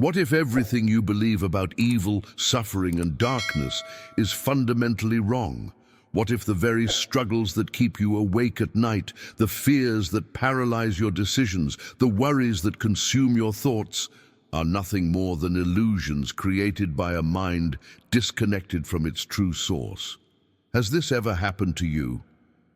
What if everything you believe about evil, suffering, and darkness is fundamentally wrong? What if the very struggles that keep you awake at night, the fears that paralyze your decisions, the worries that consume your thoughts, are nothing more than illusions created by a mind disconnected from its true source? Has this ever happened to you?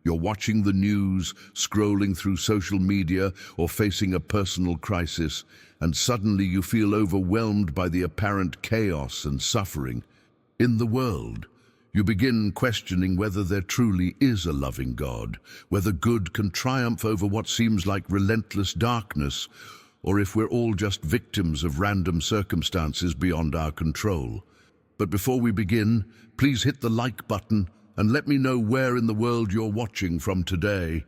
You're watching the news, scrolling through social media, or facing a personal crisis, and suddenly you feel overwhelmed by the apparent chaos and suffering in the world. You begin questioning whether there truly is a loving God, whether good can triumph over what seems like relentless darkness, or if we're all just victims of random circumstances beyond our control. But before we begin, please hit the like button and let me know where in the world you're watching from today.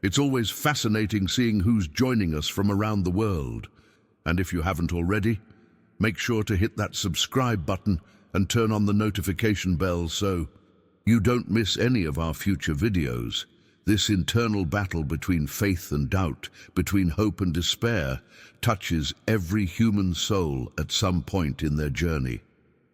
It's always fascinating seeing who's joining us from around the world. And if you haven't already, make sure to hit that subscribe button and turn on the notification bell so you don't miss any of our future videos. This internal battle between faith and doubt, between hope and despair, touches every human soul at some point in their journey.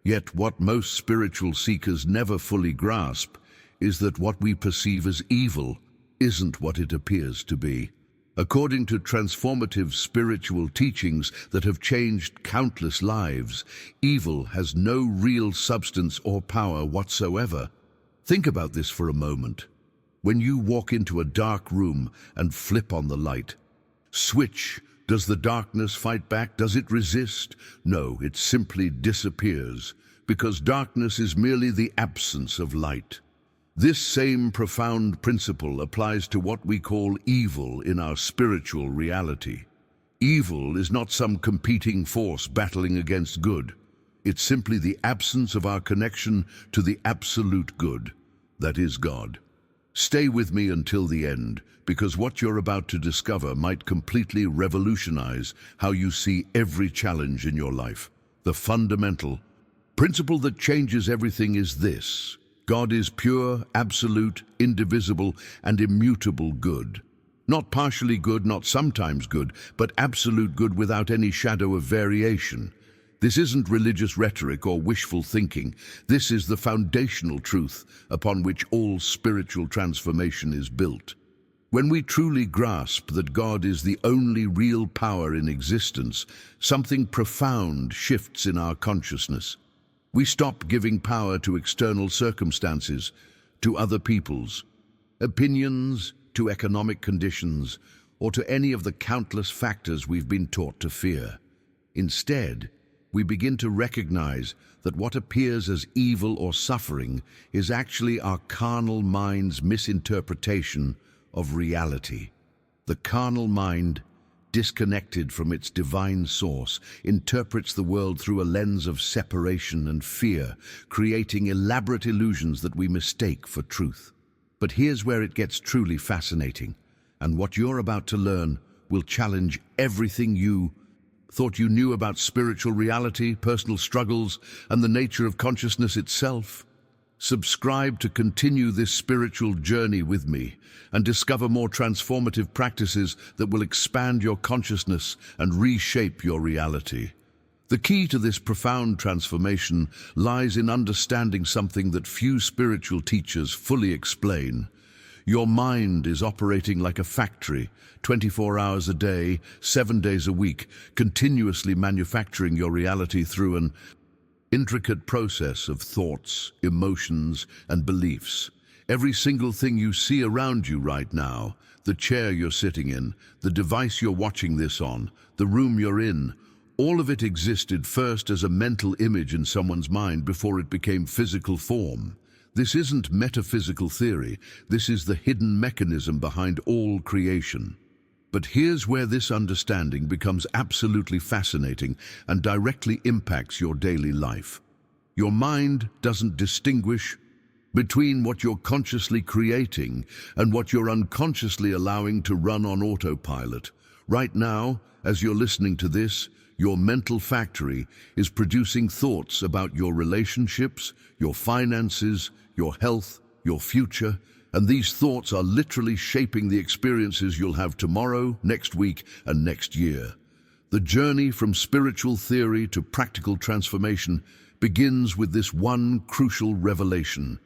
Yet what most spiritual seekers never fully grasp is that what we perceive as evil isn't what it appears to be. According to transformative spiritual teachings that have changed countless lives, evil has no real substance or power whatsoever. Think about this for a moment. When you walk into a dark room and flip on the light, switch, does the darkness fight back? Does it resist? No, it simply disappears, because darkness is merely the absence of light. This same profound principle applies to what we call evil in our spiritual reality. Evil is not some competing force battling against good. It's simply the absence of our connection to the absolute good, that is God. Stay with me until the end, because what you're about to discover might completely revolutionize how you see every challenge in your life. The fundamental principle that changes everything is this: God is pure, absolute, indivisible, and immutable good. Not partially good, not sometimes good, but absolute good without any shadow of variation. This isn't religious rhetoric or wishful thinking. This is the foundational truth upon which all spiritual transformation is built. When we truly grasp that God is the only real power in existence, something profound shifts in our consciousness. We stop giving power to external circumstances, to other people's opinions, to economic conditions, or to any of the countless factors we've been taught to fear. Instead, we begin to recognize that what appears as evil or suffering is actually our carnal mind's misinterpretation of reality. The carnal mind, disconnected from its divine source, interprets the world through a lens of separation and fear, creating elaborate illusions that we mistake for truth. But here's where it gets truly fascinating, and what you're about to learn will challenge everything you thought you knew about spiritual reality, personal struggles, and the nature of consciousness itself. Subscribe to continue this spiritual journey with me and discover more transformative practices that will expand your consciousness and reshape your reality. The key to this profound transformation lies in understanding something that few spiritual teachers fully explain. Your mind is operating like a factory, 24 hours a day, 7 days a week, continuously manufacturing your reality through an intricate process of thoughts, emotions, and beliefs. Every single thing you see around you right now, the chair you're sitting in, the device you're watching this on, the room you're in, all of it existed first as a mental image in someone's mind before it became physical form. This isn't metaphysical theory, this is the hidden mechanism behind all creation. But here's where this understanding becomes absolutely fascinating and directly impacts your daily life. Your mind doesn't distinguish between what you're consciously creating and what you're unconsciously allowing to run on autopilot. Right now, as you're listening to this, your mental factory is producing thoughts about your relationships, your finances, your health, your future, and these thoughts are literally shaping the experiences you'll have tomorrow, next week, and next year. The journey from spiritual theory to practical transformation begins with this one crucial revelation.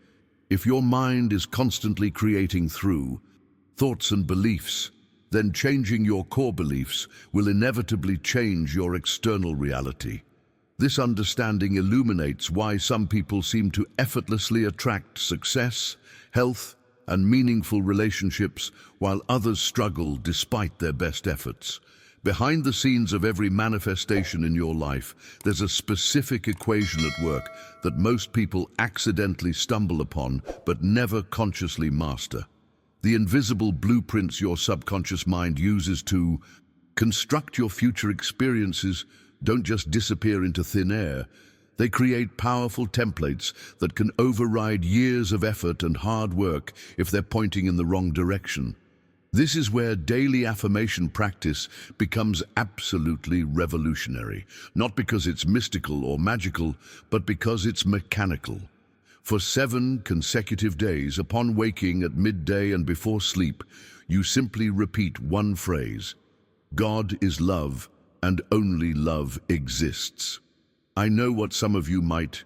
If your mind is constantly creating through thoughts and beliefs, then changing your core beliefs will inevitably change your external reality. This understanding illuminates why some people seem to effortlessly attract success, health, and meaningful relationships, while others struggle despite their best efforts. Behind the scenes of every manifestation in your life, there's a specific equation at work that most people accidentally stumble upon but never consciously master. The invisible blueprints your subconscious mind uses to construct your future experiences don't just disappear into thin air. They create powerful templates that can override years of effort and hard work if they're pointing in the wrong direction. This is where daily affirmation practice becomes absolutely revolutionary, not because it's mystical or magical, but because it's mechanical. For 7 consecutive days, upon waking at midday and before sleep, you simply repeat one phrase: God is love, and only love exists. I know what some of you might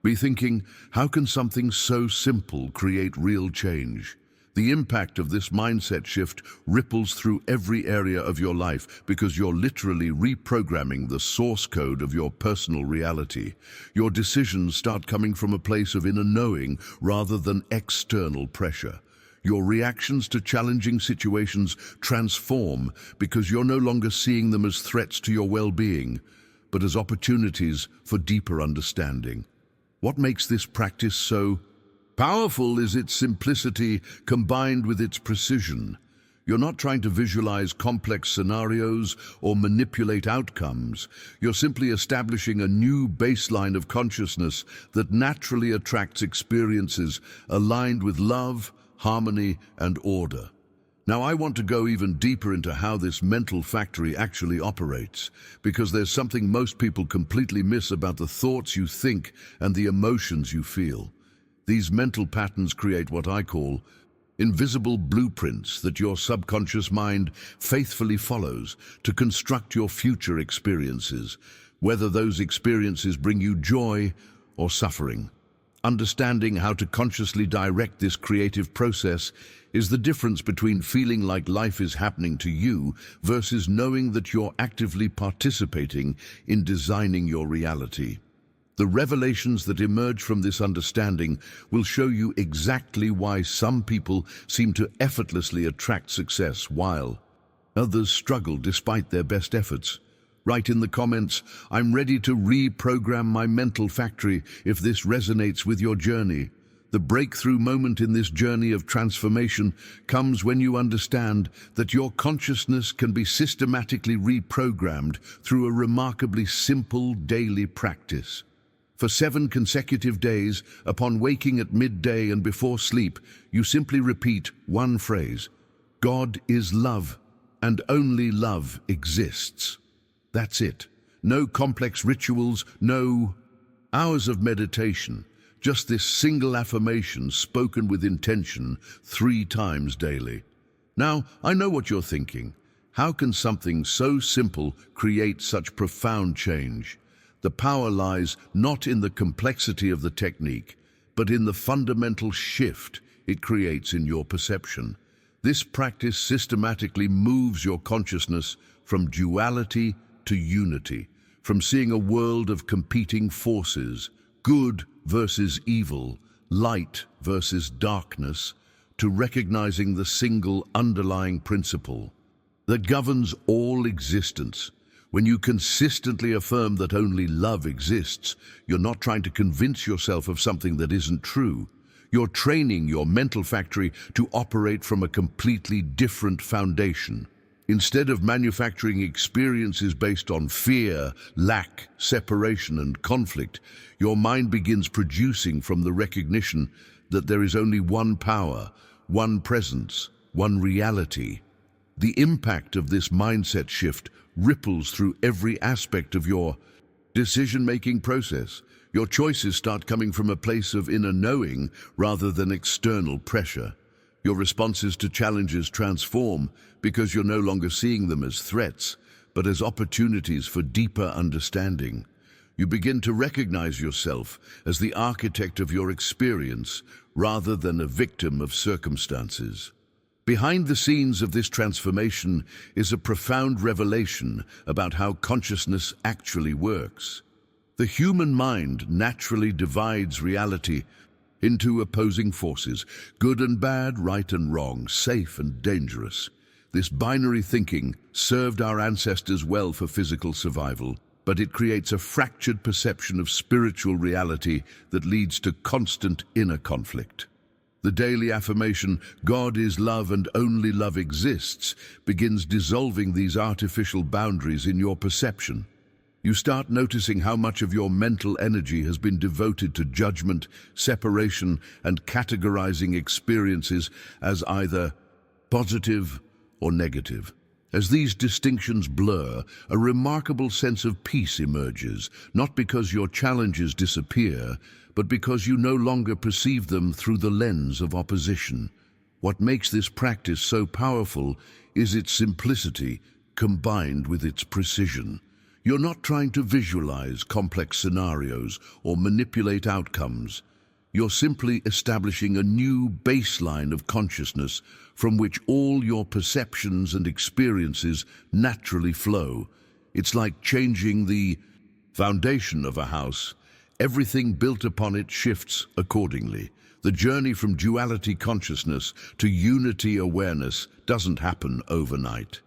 be thinking: how can something so simple create real change? The impact of this mindset shift ripples through every area of your life because you're literally reprogramming the source code of your personal reality. Your decisions start coming from a place of inner knowing rather than external pressure. Your reactions to challenging situations transform because you're no longer seeing them as threats to your well-being, but as opportunities for deeper understanding. What makes this practice so powerful is its simplicity combined with its precision. You're not trying to visualize complex scenarios or manipulate outcomes. You're simply establishing a new baseline of consciousness that naturally attracts experiences aligned with love, harmony, and order. Now, I want to go even deeper into how this mental factory actually operates, because there's something most people completely miss about the thoughts you think and the emotions you feel. These mental patterns create what I call invisible blueprints that your subconscious mind faithfully follows to construct your future experiences, whether those experiences bring you joy or suffering. Understanding how to consciously direct this creative process is the difference between feeling like life is happening to you versus knowing that you're actively participating in designing your reality. The revelations that emerge from this understanding will show you exactly why some people seem to effortlessly attract success while others struggle despite their best efforts. Write in the comments, "I'm ready to reprogram my mental factory," if this resonates with your journey. The breakthrough moment in this journey of transformation comes when you understand that your consciousness can be systematically reprogrammed through a remarkably simple daily practice. For 7 consecutive days, upon waking at midday and before sleep, you simply repeat one phrase: God is love, and only love exists. That's it. No complex rituals, no hours of meditation, just this single affirmation spoken with intention 3 times daily. Now, I know what you're thinking. How can something so simple create such profound change? The power lies not in the complexity of the technique, but in the fundamental shift it creates in your perception. This practice systematically moves your consciousness from duality to unity, from seeing a world of competing forces, good versus evil, light versus darkness, to recognizing the single underlying principle that governs all existence. When you consistently affirm that only love exists, you're not trying to convince yourself of something that isn't true. You're training your mental factory to operate from a completely different foundation. Instead of manufacturing experiences based on fear, lack, separation, and conflict, your mind begins producing from the recognition that there is only one power, one presence, one reality. The impact of this mindset shift ripples through every aspect of your decision-making process. Your choices start coming from a place of inner knowing rather than external pressure. Your responses to challenges transform because you're no longer seeing them as threats, but as opportunities for deeper understanding. You begin to recognize yourself as the architect of your experience rather than a victim of circumstances. Behind the scenes of this transformation is a profound revelation about how consciousness actually works. The human mind naturally divides reality into opposing forces, good and bad, right and wrong, safe and dangerous. This binary thinking served our ancestors well for physical survival, but it creates a fractured perception of spiritual reality that leads to constant inner conflict. The daily affirmation, "God is love and only love exists," begins dissolving these artificial boundaries in your perception. You start noticing how much of your mental energy has been devoted to judgment, separation, and categorizing experiences as either positive or negative. As these distinctions blur, a remarkable sense of peace emerges, not because your challenges disappear, but because you no longer perceive them through the lens of opposition. What makes this practice so powerful is its simplicity combined with its precision. You're not trying to visualize complex scenarios or manipulate outcomes. You're simply establishing a new baseline of consciousness from which all your perceptions and experiences naturally flow. It's like changing the foundation of a house. Everything built upon it shifts accordingly. The journey from duality consciousness to unity awareness doesn't happen overnight.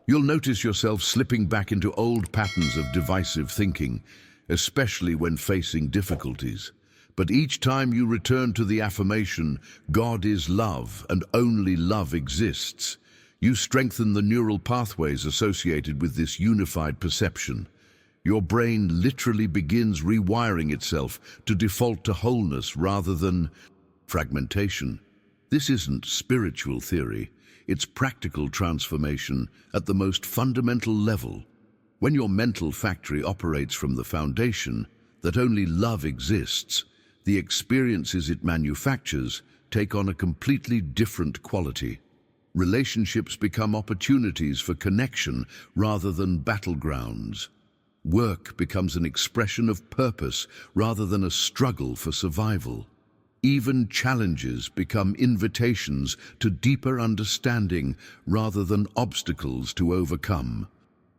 You'll notice yourself slipping back into old patterns of divisive thinking, especially when facing difficulties. But each time you return to the affirmation, "God is love and only love exists," you strengthen the neural pathways associated with this unified perception. Your brain literally begins rewiring itself to default to wholeness rather than fragmentation. This isn't spiritual theory, it's practical transformation at the most fundamental level. When your mental factory operates from the foundation that only love exists, the experiences it manufactures take on a completely different quality. Relationships become opportunities for connection rather than battlegrounds. Work becomes an expression of purpose rather than a struggle for survival. Even challenges become invitations to deeper understanding rather than obstacles to overcome.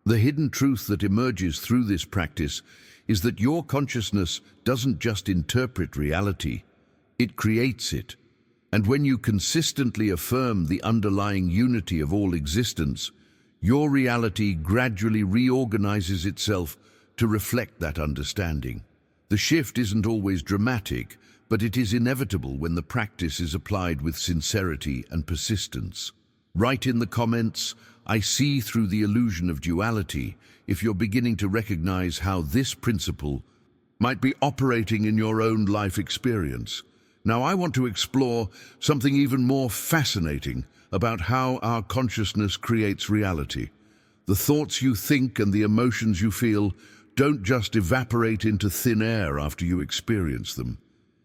The hidden truth that emerges through this practice is that your consciousness doesn't just interpret reality, it creates it. And when you consistently affirm the underlying unity of all existence, your reality gradually reorganizes itself to reflect that understanding. The shift isn't always dramatic, but it is inevitable when the practice is applied with sincerity and persistence. Write in the comments, "I see through the illusion of duality," if you're beginning to recognize how this principle might be operating in your own life experience. Now, I want to explore something even more fascinating about how our consciousness creates reality. The thoughts you think and the emotions you feel don't just evaporate into thin air after you experience them.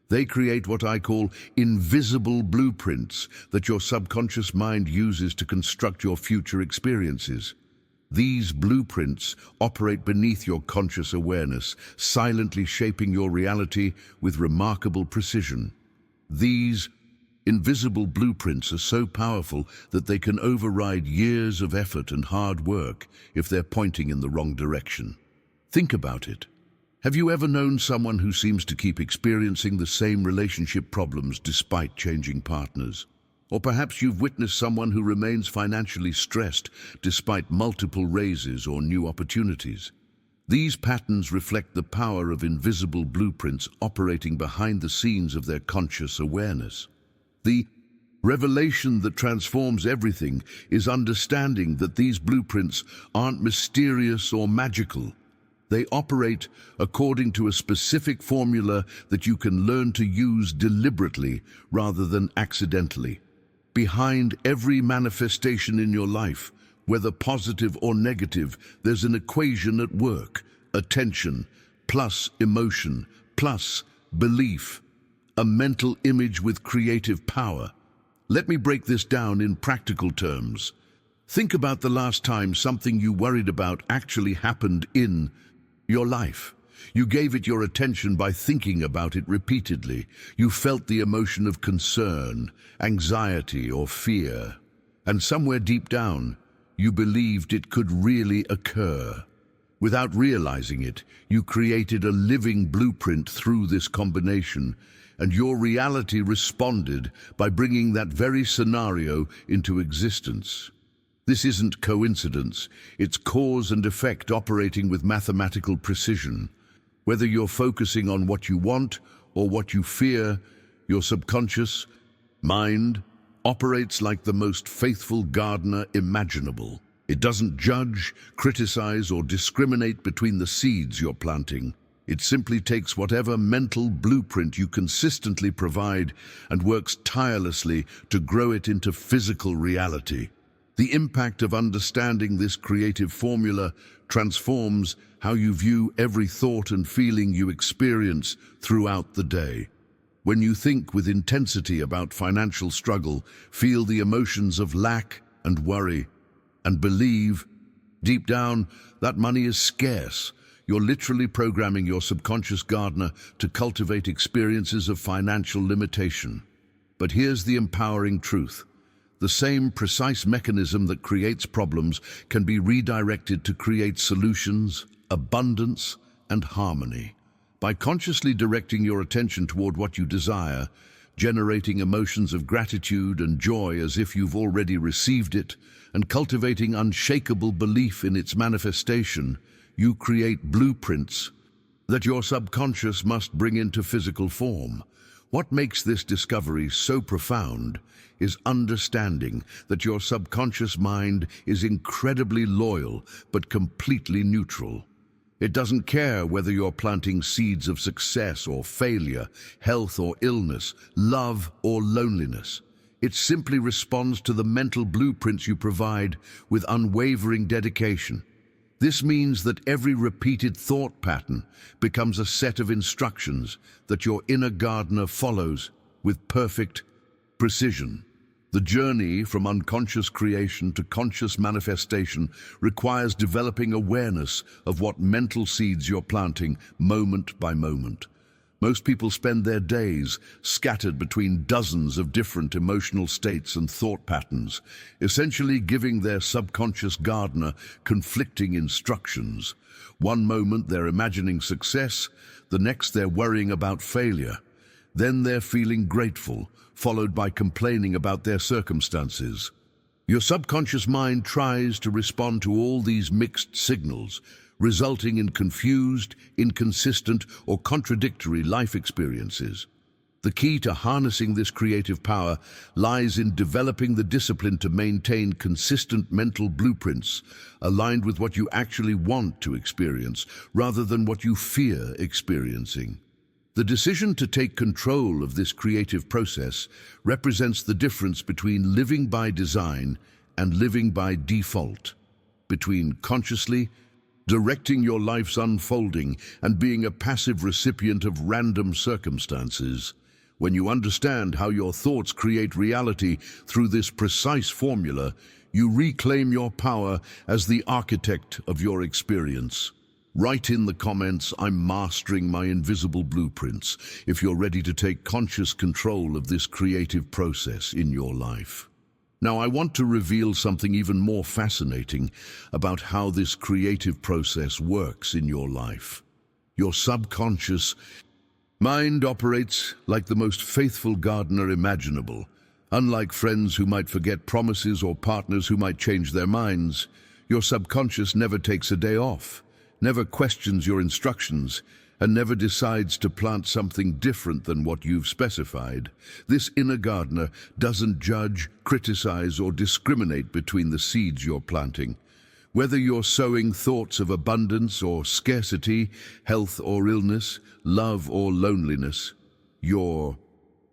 They create what I call invisible blueprints that your subconscious mind uses to construct your future experiences. These blueprints operate beneath your conscious awareness, silently shaping your reality with remarkable precision. These invisible blueprints are so powerful that they can override years of effort and hard work if they're pointing in the wrong direction. Think about it. Have you ever known someone who seems to keep experiencing the same relationship problems despite changing partners? Or perhaps you've witnessed someone who remains financially stressed despite multiple raises or new opportunities. These patterns reflect the power of invisible blueprints operating behind the scenes of their conscious awareness. The revelation that transforms everything is understanding that these blueprints aren't mysterious or magical. They operate according to a specific formula that you can learn to use deliberately rather than accidentally. Behind every manifestation in your life, whether positive or negative, there's an equation at work: attention plus emotion plus belief, a mental image with creative power. Let me break this down in practical terms. Think about the last time something you worried about actually happened in your life. You gave it your attention by thinking about it repeatedly. You felt the emotion of concern, anxiety, or fear. And somewhere deep down, you believed it could really occur. Without realizing it, you created a living blueprint through this combination, and your reality responded by bringing that very scenario into existence. This isn't coincidence, it's cause and effect operating with mathematical precision. Whether you're focusing on what you want or what you fear, your subconscious mind operates like the most faithful gardener imaginable. It doesn't judge, criticize, or discriminate between the seeds you're planting. It simply takes whatever mental blueprint you consistently provide and works tirelessly to grow it into physical reality. The impact of understanding this creative formula transforms how you view every thought and feeling you experience throughout the day. When you think with intensity about financial struggle, feel the emotions of lack and worry, and believe, deep down, that money is scarce, you're literally programming your subconscious gardener to cultivate experiences of financial limitation. But here's the empowering truth. The same precise mechanism that creates problems can be redirected to create solutions, abundance, and harmony. By consciously directing your attention toward what you desire, generating emotions of gratitude and joy as if you've already received it, and cultivating unshakable belief in its manifestation, you create blueprints that your subconscious must bring into physical form. What makes this discovery so profound is understanding that your subconscious mind is incredibly loyal but completely neutral. It doesn't care whether you're planting seeds of success or failure, health or illness, love or loneliness. It simply responds to the mental blueprints you provide with unwavering dedication. This means that every repeated thought pattern becomes a set of instructions that your inner gardener follows with perfect precision. The journey from unconscious creation to conscious manifestation requires developing awareness of what mental seeds you're planting moment by moment. Most people spend their days scattered between dozens of different emotional states and thought patterns, essentially giving their subconscious gardener conflicting instructions. One moment they're imagining success, the next they're worrying about failure. Then they're feeling grateful, followed by complaining about their circumstances. Your subconscious mind tries to respond to all these mixed signals, resulting in confused, inconsistent, or contradictory life experiences. The key to harnessing this creative power lies in developing the discipline to maintain consistent mental blueprints aligned with what you actually want to experience, rather than what you fear experiencing. The decision to take control of this creative process represents the difference between living by design and living by default, between consciously directing your life's unfolding and being a passive recipient of random circumstances. When you understand how your thoughts create reality through this precise formula, you reclaim your power as the architect of your experience. Write in the comments, "I'm mastering my invisible blueprints," if you're ready to take conscious control of this creative process in your life. Now, I want to reveal something even more fascinating about how this creative process works in your life. Your subconscious mind operates like the most faithful gardener imaginable. Unlike friends who might forget promises or partners who might change their minds, your subconscious never takes a day off, never questions your instructions, and never decides to plant something different than what you've specified. This inner gardener doesn't judge, criticize, or discriminate between the seeds you're planting. Whether you're sowing thoughts of abundance or scarcity, health or illness, love or loneliness, your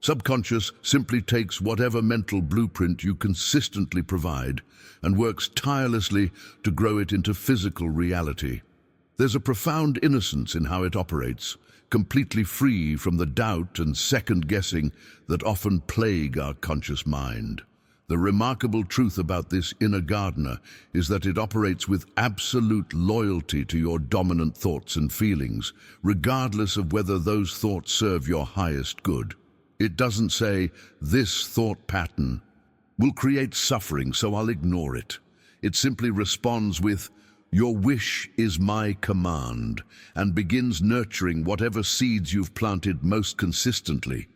subconscious simply takes whatever mental blueprint you consistently provide and works tirelessly to grow it into physical reality. There's a profound innocence in how it operates, completely free from the doubt and second-guessing that often plague our conscious mind. The remarkable truth about this inner gardener is that it operates with absolute loyalty to your dominant thoughts and feelings, regardless of whether those thoughts serve your highest good. It doesn't say, "This thought pattern will create suffering, so I'll ignore it." It simply responds with, "Your wish is my command," and begins nurturing whatever seeds you've planted most consistently.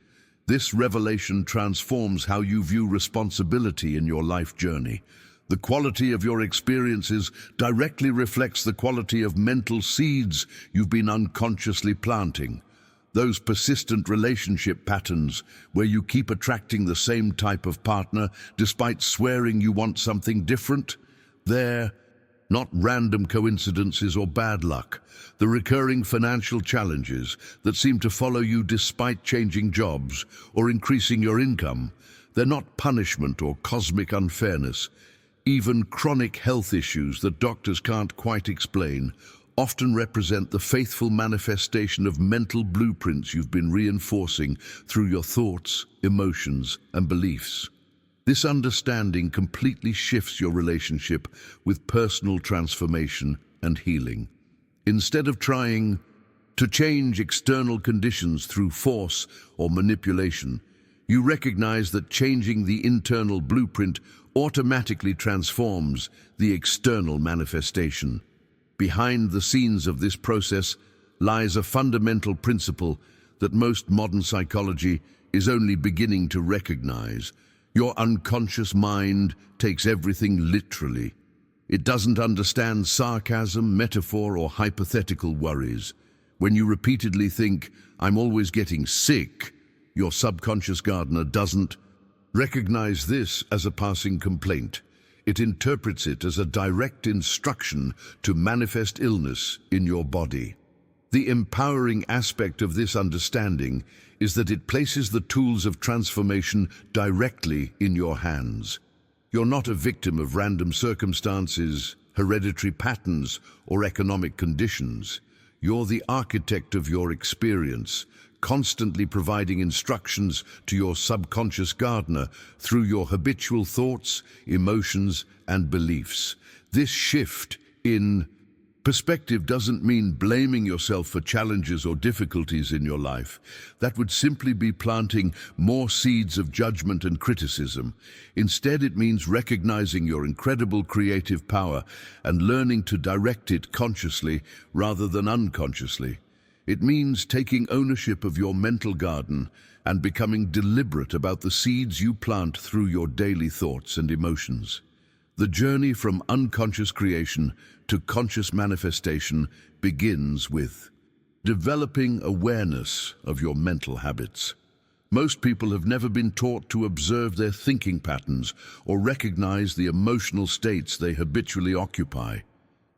This revelation transforms how you view responsibility in your life journey. The quality of your experiences directly reflects the quality of mental seeds you've been unconsciously planting. Those persistent relationship patterns where you keep attracting the same type of partner despite swearing you want something different, they're not random coincidences or bad luck. The recurring financial challenges that seem to follow you despite changing jobs or increasing your income, they're not punishment or cosmic unfairness. Even chronic health issues that doctors can't quite explain often represent the faithful manifestation of mental blueprints you've been reinforcing through your thoughts, emotions, and beliefs. This understanding completely shifts your relationship with personal transformation and healing. Instead of trying to change external conditions through force or manipulation, you recognize that changing the internal blueprint automatically transforms the external manifestation. Behind the scenes of this process lies a fundamental principle that most modern psychology is only beginning to recognize. Your unconscious mind takes everything literally. It doesn't understand sarcasm, metaphor, or hypothetical worries. When you repeatedly think, "I'm always getting sick," your subconscious gardener doesn't recognize this as a passing complaint. It interprets it as a direct instruction to manifest illness in your body. The empowering aspect of this understanding is that it places the tools of transformation directly in your hands. You're not a victim of random circumstances, hereditary patterns, or economic conditions. You're the architect of your experience, constantly providing instructions to your subconscious gardener through your habitual thoughts, emotions, and beliefs. This shift in perspective doesn't mean blaming yourself for challenges or difficulties in your life. That would simply be planting more seeds of judgment and criticism. Instead, it means recognizing your incredible creative power and learning to direct it consciously rather than unconsciously. It means taking ownership of your mental garden and becoming deliberate about the seeds you plant through your daily thoughts and emotions. The journey from unconscious creation to conscious manifestation begins with developing awareness of your mental habits. Most people have never been taught to observe their thinking patterns or recognize the emotional states they habitually occupy.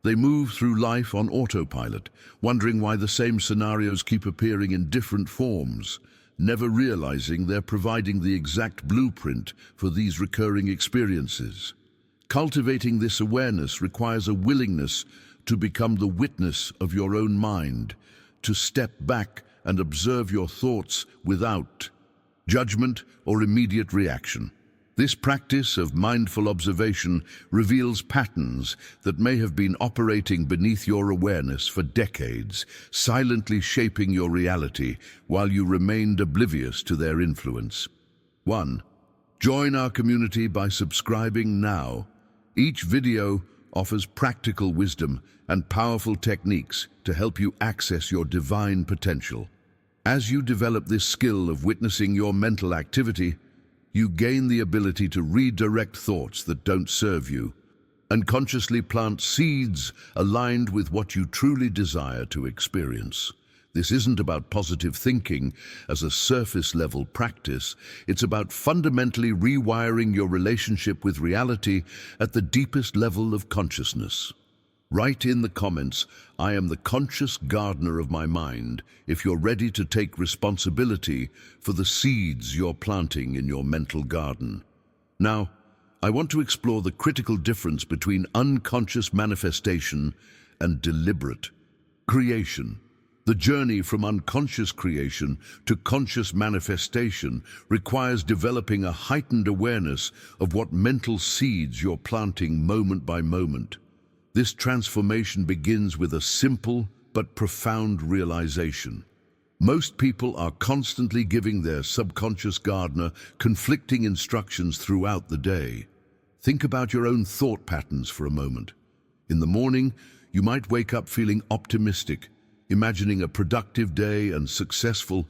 They move through life on autopilot, wondering why the same scenarios keep appearing in different forms, never realizing they're providing the exact blueprint for these recurring experiences. Cultivating this awareness requires a willingness to become the witness of your own mind, to step back and observe your thoughts without judgment or immediate reaction. This practice of mindful observation reveals patterns that may have been operating beneath your awareness for decades, silently shaping your reality while you remained oblivious to their influence. 1. Join our community by subscribing now. Each video offers practical wisdom and powerful techniques to help you access your divine potential. As you develop this skill of witnessing your mental activity, you gain the ability to redirect thoughts that don't serve you and consciously plant seeds aligned with what you truly desire to experience. This isn't about positive thinking as a surface-level practice. It's about fundamentally rewiring your relationship with reality at the deepest level of consciousness. Write in the comments, "I am the conscious gardener of my mind," if you're ready to take responsibility for the seeds you're planting in your mental garden. Now, I want to explore the critical difference between unconscious manifestation and deliberate creation. The journey from unconscious creation to conscious manifestation requires developing a heightened awareness of what mental seeds you're planting moment by moment. This transformation begins with a simple but profound realization. Most people are constantly giving their subconscious gardener conflicting instructions throughout the day. Think about your own thought patterns for a moment. In the morning, you might wake up feeling optimistic, imagining a productive day and successful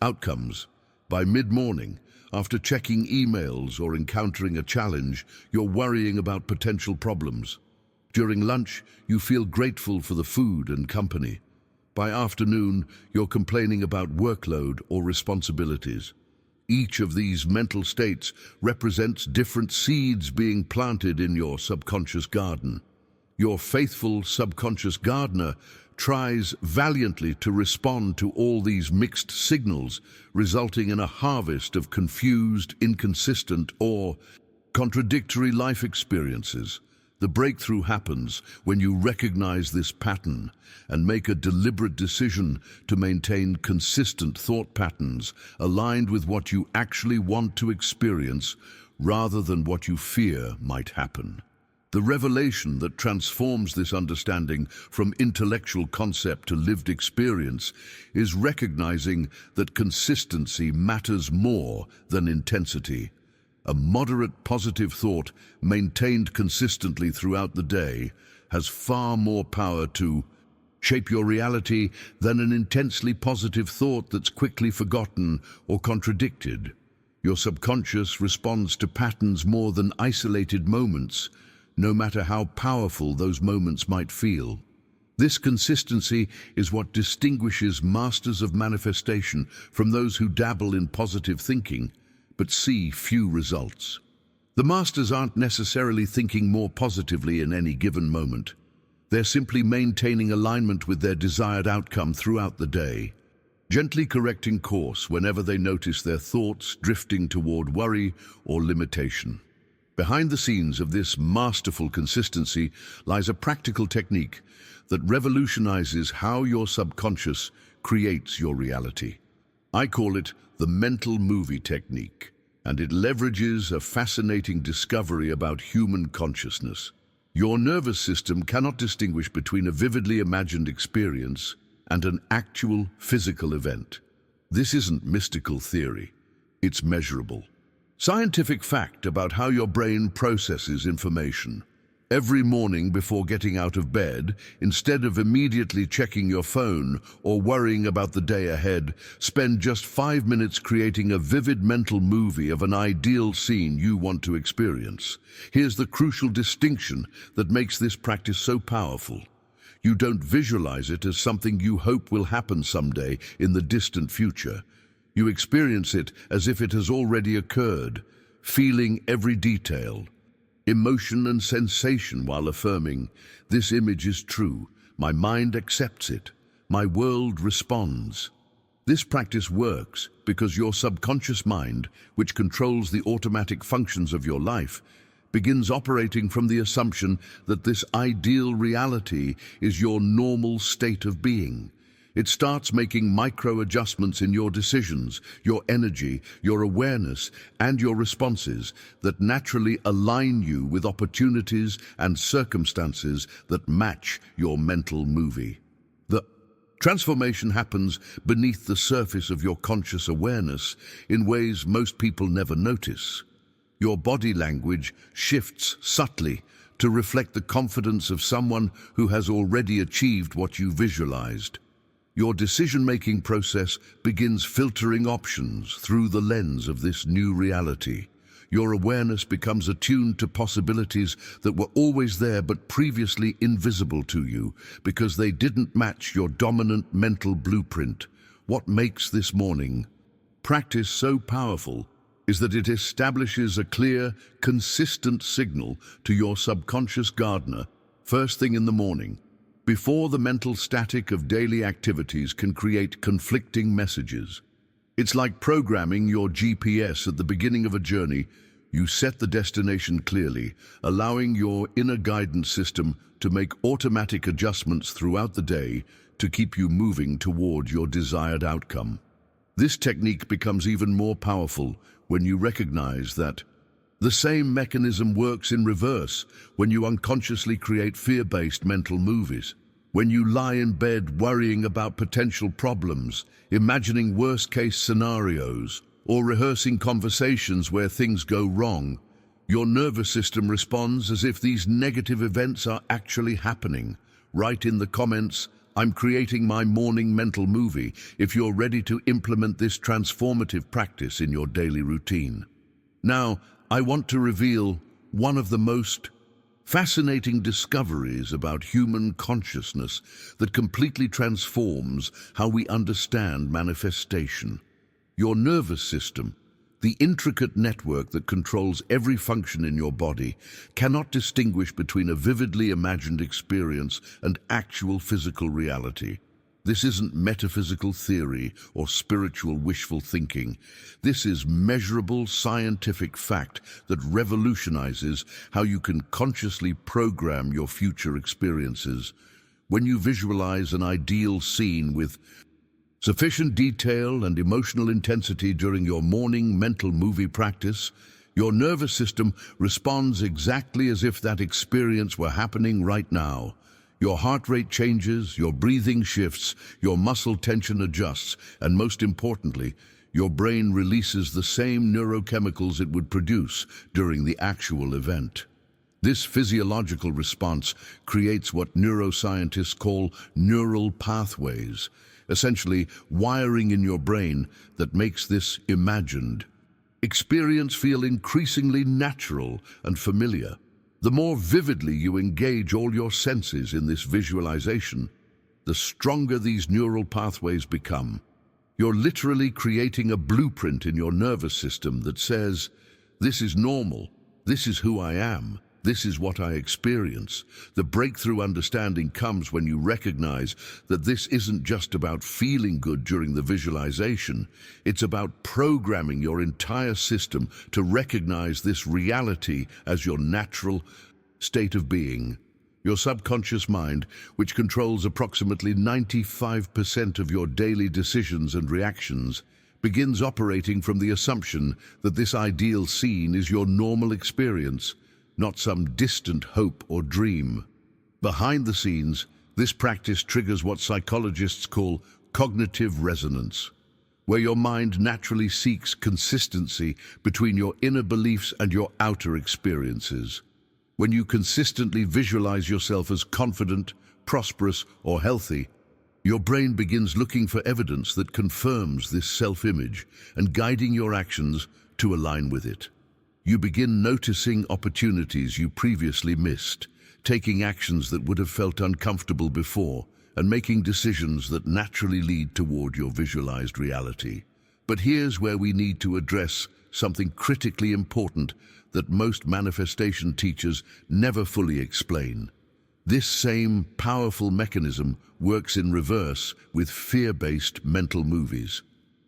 outcomes. By mid-morning, after checking emails or encountering a challenge, you're worrying about potential problems. During lunch, you feel grateful for the food and company. By afternoon, you're complaining about workload or responsibilities. Each of these mental states represents different seeds being planted in your subconscious garden. Your faithful subconscious gardener tries valiantly to respond to all these mixed signals, resulting in a harvest of confused, inconsistent, or contradictory life experiences. The breakthrough happens when you recognize this pattern and make a deliberate decision to maintain consistent thought patterns aligned with what you actually want to experience rather than what you fear might happen. The revelation that transforms this understanding from intellectual concept to lived experience is recognizing that consistency matters more than intensity. A moderate positive thought, maintained consistently throughout the day, has far more power to shape your reality than an intensely positive thought that's quickly forgotten or contradicted. Your subconscious responds to patterns more than isolated moments, no matter how powerful those moments might feel. This consistency is what distinguishes masters of manifestation from those who dabble in positive thinking, but see few results. The masters aren't necessarily thinking more positively in any given moment. They're simply maintaining alignment with their desired outcome throughout the day, gently correcting course whenever they notice their thoughts drifting toward worry or limitation. Behind the scenes of this masterful consistency lies a practical technique that revolutionizes how your subconscious creates your reality. I call it the mental movie technique, and it leverages a fascinating discovery about human consciousness. Your nervous system cannot distinguish between a vividly imagined experience and an actual physical event. This isn't mystical theory, it's measurable. Scientific fact about how your brain processes information. Every morning before getting out of bed, instead of immediately checking your phone or worrying about the day ahead, spend just 5 minutes creating a vivid mental movie of an ideal scene you want to experience. Here's the crucial distinction that makes this practice so powerful. You don't visualize it as something you hope will happen someday in the distant future. You experience it as if it has already occurred, feeling every detail, emotion and sensation while affirming, "This image is true, my mind accepts it, my world responds." This practice works because your subconscious mind, which controls the automatic functions of your life, begins operating from the assumption that this ideal reality is your normal state of being. It starts making micro-adjustments in your decisions, your energy, your awareness, and your responses that naturally align you with opportunities and circumstances that match your mental movie. The transformation happens beneath the surface of your conscious awareness in ways most people never notice. Your body language shifts subtly to reflect the confidence of someone who has already achieved what you visualized. Your decision-making process begins filtering options through the lens of this new reality. Your awareness becomes attuned to possibilities that were always there but previously invisible to you because they didn't match your dominant mental blueprint. What makes this morning practice so powerful is that it establishes a clear, consistent signal to your subconscious gardener first thing in the morning, before the mental static of daily activities can create conflicting messages. It's like programming your GPS at the beginning of a journey You set the destination clearly, allowing your inner guidance system to make automatic adjustments throughout the day to keep you moving toward your desired outcome. This technique becomes even more powerful when you recognize that the same mechanism works in reverse when you unconsciously create fear-based mental movies. When you lie in bed worrying about potential problems, imagining worst-case scenarios, or rehearsing conversations where things go wrong, your nervous system responds as if these negative events are actually happening. Write in the comments, "I'm creating my morning mental movie," if you're ready to implement this transformative practice in your daily routine. Now, I want to reveal one of the most fascinating discoveries about human consciousness that completely transforms how we understand manifestation. Your nervous system, the intricate network that controls every function in your body, cannot distinguish between a vividly imagined experience and actual physical reality. This isn't metaphysical theory or spiritual wishful thinking. This is measurable scientific fact that revolutionizes how you can consciously program your future experiences. When you visualize an ideal scene with sufficient detail and emotional intensity during your morning mental movie practice, your nervous system responds exactly as if that experience were happening right now. Your heart rate changes, your breathing shifts, your muscle tension adjusts, and most importantly, your brain releases the same neurochemicals it would produce during the actual event. This physiological response creates what neuroscientists call neural pathways, essentially wiring in your brain that makes this imagined experience feel increasingly natural and familiar. The more vividly you engage all your senses in this visualization, the stronger these neural pathways become. You're literally creating a blueprint in your nervous system that says, "This is normal, this is who I am, this is what I experience." The breakthrough understanding comes when you recognize that this isn't just about feeling good during the visualization, it's about programming your entire system to recognize this reality as your natural state of being. Your subconscious mind, which controls approximately 95% of your daily decisions and reactions, begins operating from the assumption that this ideal scene is your normal experience, not some distant hope or dream. Behind the scenes, this practice triggers what psychologists call cognitive resonance, where your mind naturally seeks consistency between your inner beliefs and your outer experiences. When you consistently visualize yourself as confident, prosperous, or healthy, your brain begins looking for evidence that confirms this self-image and guiding your actions to align with it. You begin noticing opportunities you previously missed, taking actions that would have felt uncomfortable before, and making decisions that naturally lead toward your visualized reality. But here's where we need to address something critically important that most manifestation teachers never fully explain. This same powerful mechanism works in reverse with fear-based mental movies.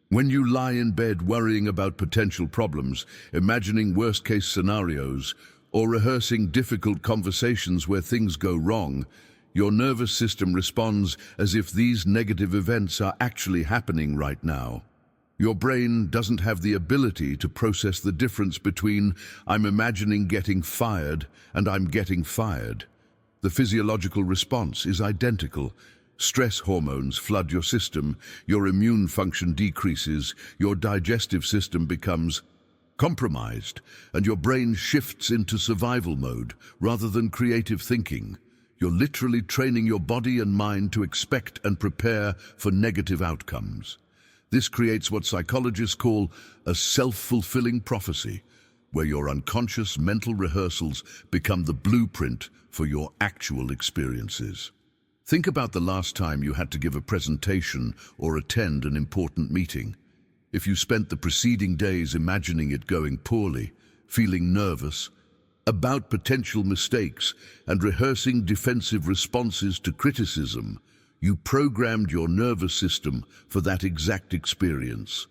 When you lie in bed worrying about potential problems, imagining worst-case scenarios, or rehearsing difficult conversations where things go wrong, your nervous system responds as if these negative events are actually happening right now. Your brain doesn't have the ability to process the difference between "I'm imagining getting fired" and "I'm getting fired." The physiological response is identical. Stress hormones flood your system, your immune function decreases, your digestive system becomes compromised, and your brain shifts into survival mode rather than creative thinking. You're literally training your body and mind to expect and prepare for negative outcomes. This creates what psychologists call a self-fulfilling prophecy, where your unconscious mental rehearsals become the blueprint for your actual experiences. Think about the last time you had to give a presentation or attend an important meeting. If you spent the preceding days imagining it going poorly, feeling nervous about potential mistakes, and rehearsing defensive responses to criticism, you programmed your nervous system for that exact experience.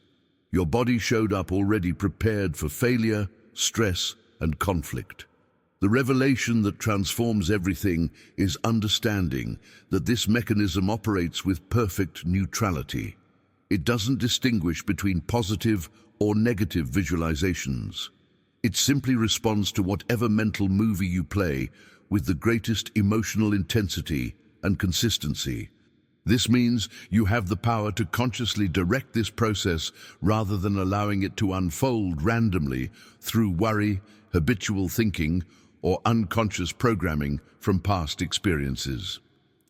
Your body showed up already prepared for failure, stress, and conflict. The revelation that transforms everything is understanding that this mechanism operates with perfect neutrality. It doesn't distinguish between positive or negative visualizations. It simply responds to whatever mental movie you play with the greatest emotional intensity and consistency. This means you have the power to consciously direct this process rather than allowing it to unfold randomly through worry, habitual thinking, or unconscious programming from past experiences.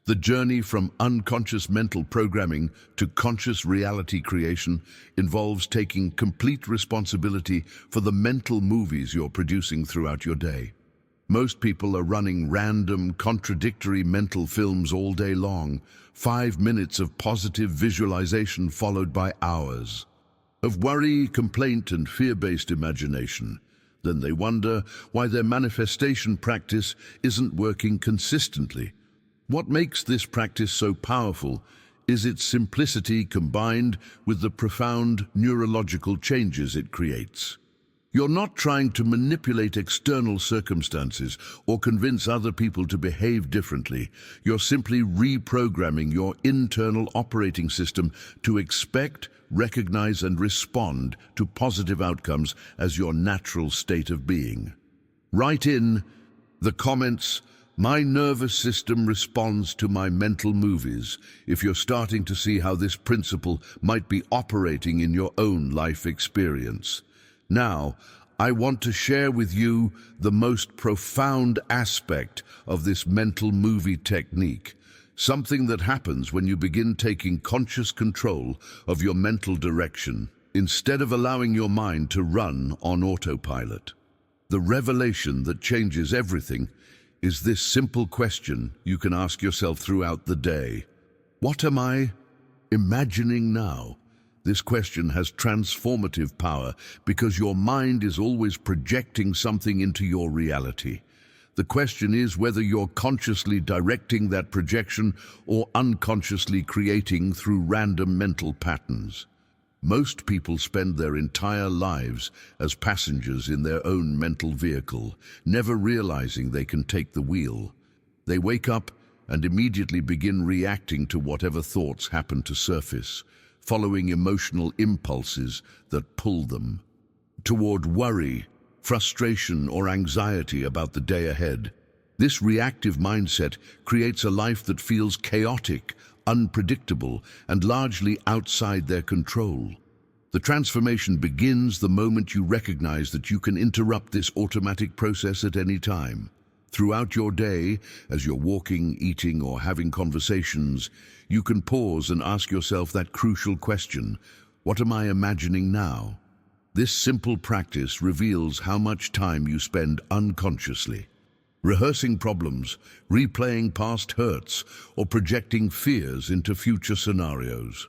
The journey from unconscious mental programming to conscious reality creation involves taking complete responsibility for the mental movies you're producing throughout your day. Most people are running random, contradictory mental films all day long, 5 minutes of positive visualization followed by hours of worry, complaint, and fear-based imagination. Then they wonder why their manifestation practice isn't working consistently. What makes this practice so powerful is its simplicity combined with the profound neurological changes it creates. You're not trying to manipulate external circumstances or convince other people to behave differently. You're simply reprogramming your internal operating system to expect, recognize, and respond to positive outcomes as your natural state of being. Write in the comments, "My nervous system responds to my mental movies," if you're starting to see how this principle might be operating in your own life experience. Now, I want to share with you the most profound aspect of this mental movie technique, something that happens when you begin taking conscious control of your mental direction instead of allowing your mind to run on autopilot. The revelation that changes everything is this simple question you can ask yourself throughout the day. What am I imagining now? This question has transformative power because your mind is always projecting something into your reality. The question is whether you're consciously directing that projection or unconsciously creating through random mental patterns. Most people spend their entire lives as passengers in their own mental vehicle, never realizing they can take the wheel. They wake up and immediately begin reacting to whatever thoughts happen to surface, following emotional impulses that pull them toward worry, frustration, or anxiety about the day ahead. This reactive mindset creates a life that feels chaotic, unpredictable, and largely outside their control. The transformation begins the moment you recognize that you can interrupt this automatic process at any time. Throughout your day, as you're walking, eating, or having conversations, you can pause and ask yourself that crucial question: what am I imagining now? This simple practice reveals how much time you spend unconsciously, rehearsing problems, replaying past hurts, or projecting fears into future scenarios.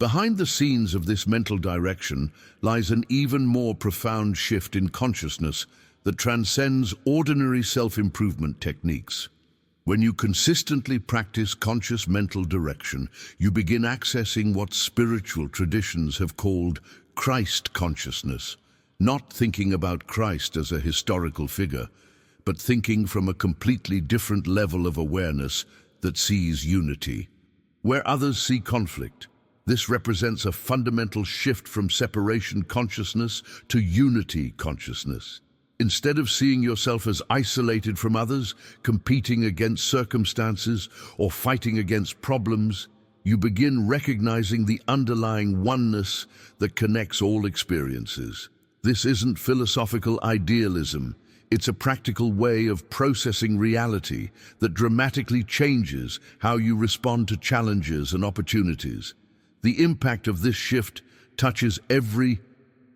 Behind the scenes of this mental direction lies an even more profound shift in consciousness that transcends ordinary self-improvement techniques. When you consistently practice conscious mental direction, you begin accessing what spiritual traditions have called Christ consciousness, not thinking about Christ as a historical figure, but thinking from a completely different level of awareness that sees unity where others see conflict. This represents a fundamental shift from separation consciousness to unity consciousness. Instead of seeing yourself as isolated from others, competing against circumstances, or fighting against problems, you begin recognizing the underlying oneness that connects all experiences. This isn't philosophical idealism. It's a practical way of processing reality that dramatically changes how you respond to challenges and opportunities. The impact of this shift touches every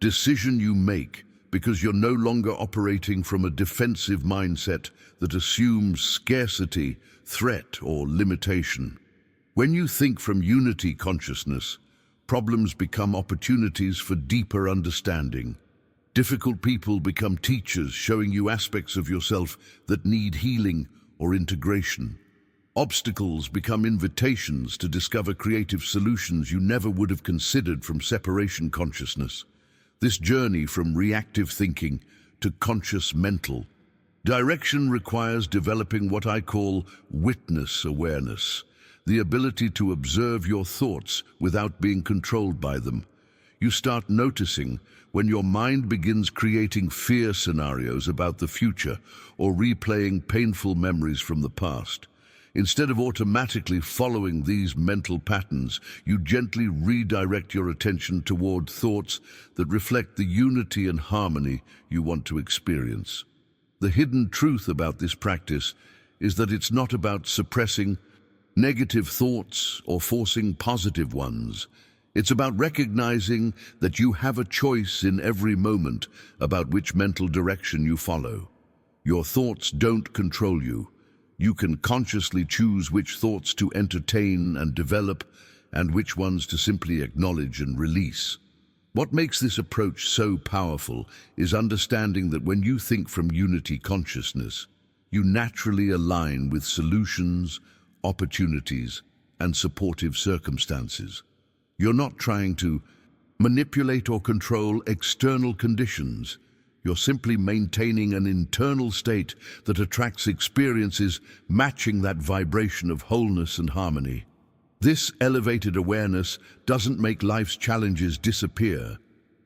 decision you make, because you're no longer operating from a defensive mindset that assumes scarcity, threat, or limitation. When you think from unity consciousness, problems become opportunities for deeper understanding. Difficult people become teachers, showing you aspects of yourself that need healing or integration. Obstacles become invitations to discover creative solutions you never would have considered from separation consciousness. This journey from reactive thinking to conscious mental. Direction requires developing what I call witness awareness, the ability to observe your thoughts without being controlled by them. You start noticing when your mind begins creating fear scenarios about the future or replaying painful memories from the past. Instead of automatically following these mental patterns, you gently redirect your attention toward thoughts that reflect the unity and harmony you want to experience. The hidden truth about this practice is that it's not about suppressing negative thoughts or forcing positive ones. It's about recognizing that you have a choice in every moment about which mental direction you follow. Your thoughts don't control you. You can consciously choose which thoughts to entertain and develop and which ones to simply acknowledge and release. What makes this approach so powerful is understanding that when you think from unity consciousness, you naturally align with solutions, opportunities, and supportive circumstances. You're not trying to manipulate or control external conditions. You're simply maintaining an internal state that attracts experiences matching that vibration of wholeness and harmony. This elevated awareness doesn't make life's challenges disappear,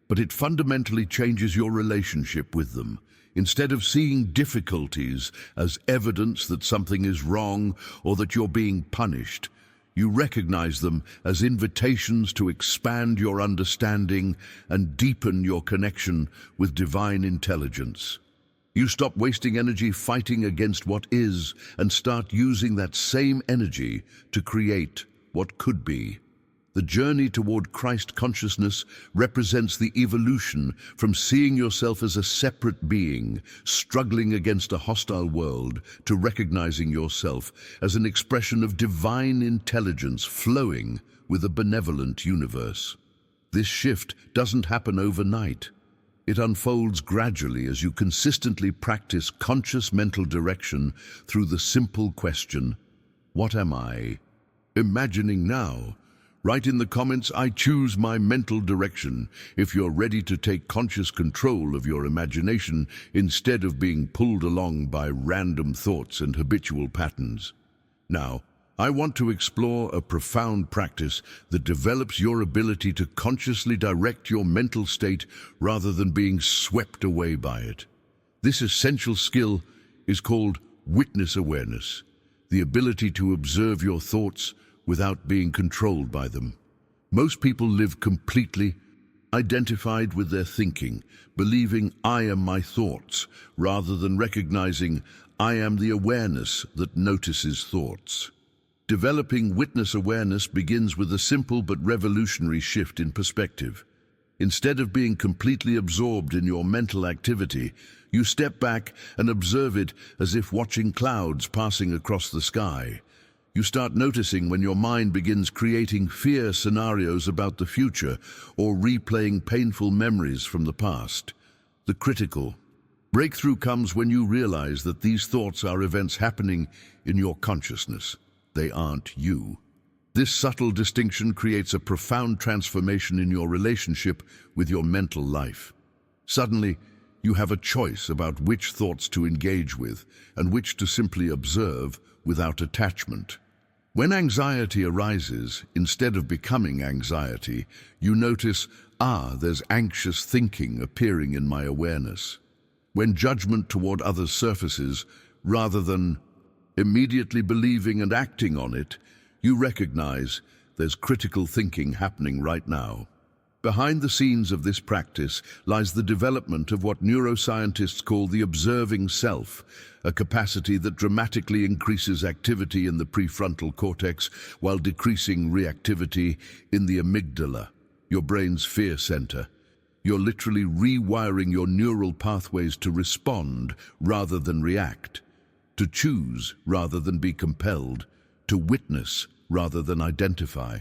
but it fundamentally changes your relationship with them. Instead of seeing difficulties as evidence that something is wrong or that you're being punished, you recognize them as invitations to expand your understanding and deepen your connection with divine intelligence. You stop wasting energy fighting against what is and start using that same energy to create what could be. The journey toward Christ consciousness represents the evolution from seeing yourself as a separate being, struggling against a hostile world, to recognizing yourself as an expression of divine intelligence flowing with a benevolent universe. This shift doesn't happen overnight. It unfolds gradually as you consistently practice conscious mental direction through the simple question, "What am I imagining now?" Write in the comments, "I choose my mental direction," if you're ready to take conscious control of your imagination instead of being pulled along by random thoughts and habitual patterns. Now, I want to explore a profound practice that develops your ability to consciously direct your mental state rather than being swept away by it. This essential skill is called witness awareness, the ability to observe your thoughts without being controlled by them. Most people live completely identified with their thinking, believing "I am my thoughts," rather than recognizing "I am the awareness that notices thoughts." Developing witness awareness begins with a simple but revolutionary shift in perspective. Instead of being completely absorbed in your mental activity, you step back and observe it as if watching clouds passing across the sky. You start noticing when your mind begins creating fear scenarios about the future or replaying painful memories from the past. The critical breakthrough comes when you realize that these thoughts are events happening in your consciousness. They aren't you. This subtle distinction creates a profound transformation in your relationship with your mental life. Suddenly, you have a choice about which thoughts to engage with and which to simply observe without attachment. When anxiety arises, instead of becoming anxiety, you notice, there's anxious thinking appearing in my awareness. When judgment toward others surfaces, rather than immediately believing and acting on it, you recognize there's critical thinking happening right now. Behind the scenes of this practice lies the development of what neuroscientists call the observing self, a capacity that dramatically increases activity in the prefrontal cortex while decreasing reactivity in the amygdala, your brain's fear center. You're literally rewiring your neural pathways to respond rather than react, to choose rather than be compelled, to witness rather than identify.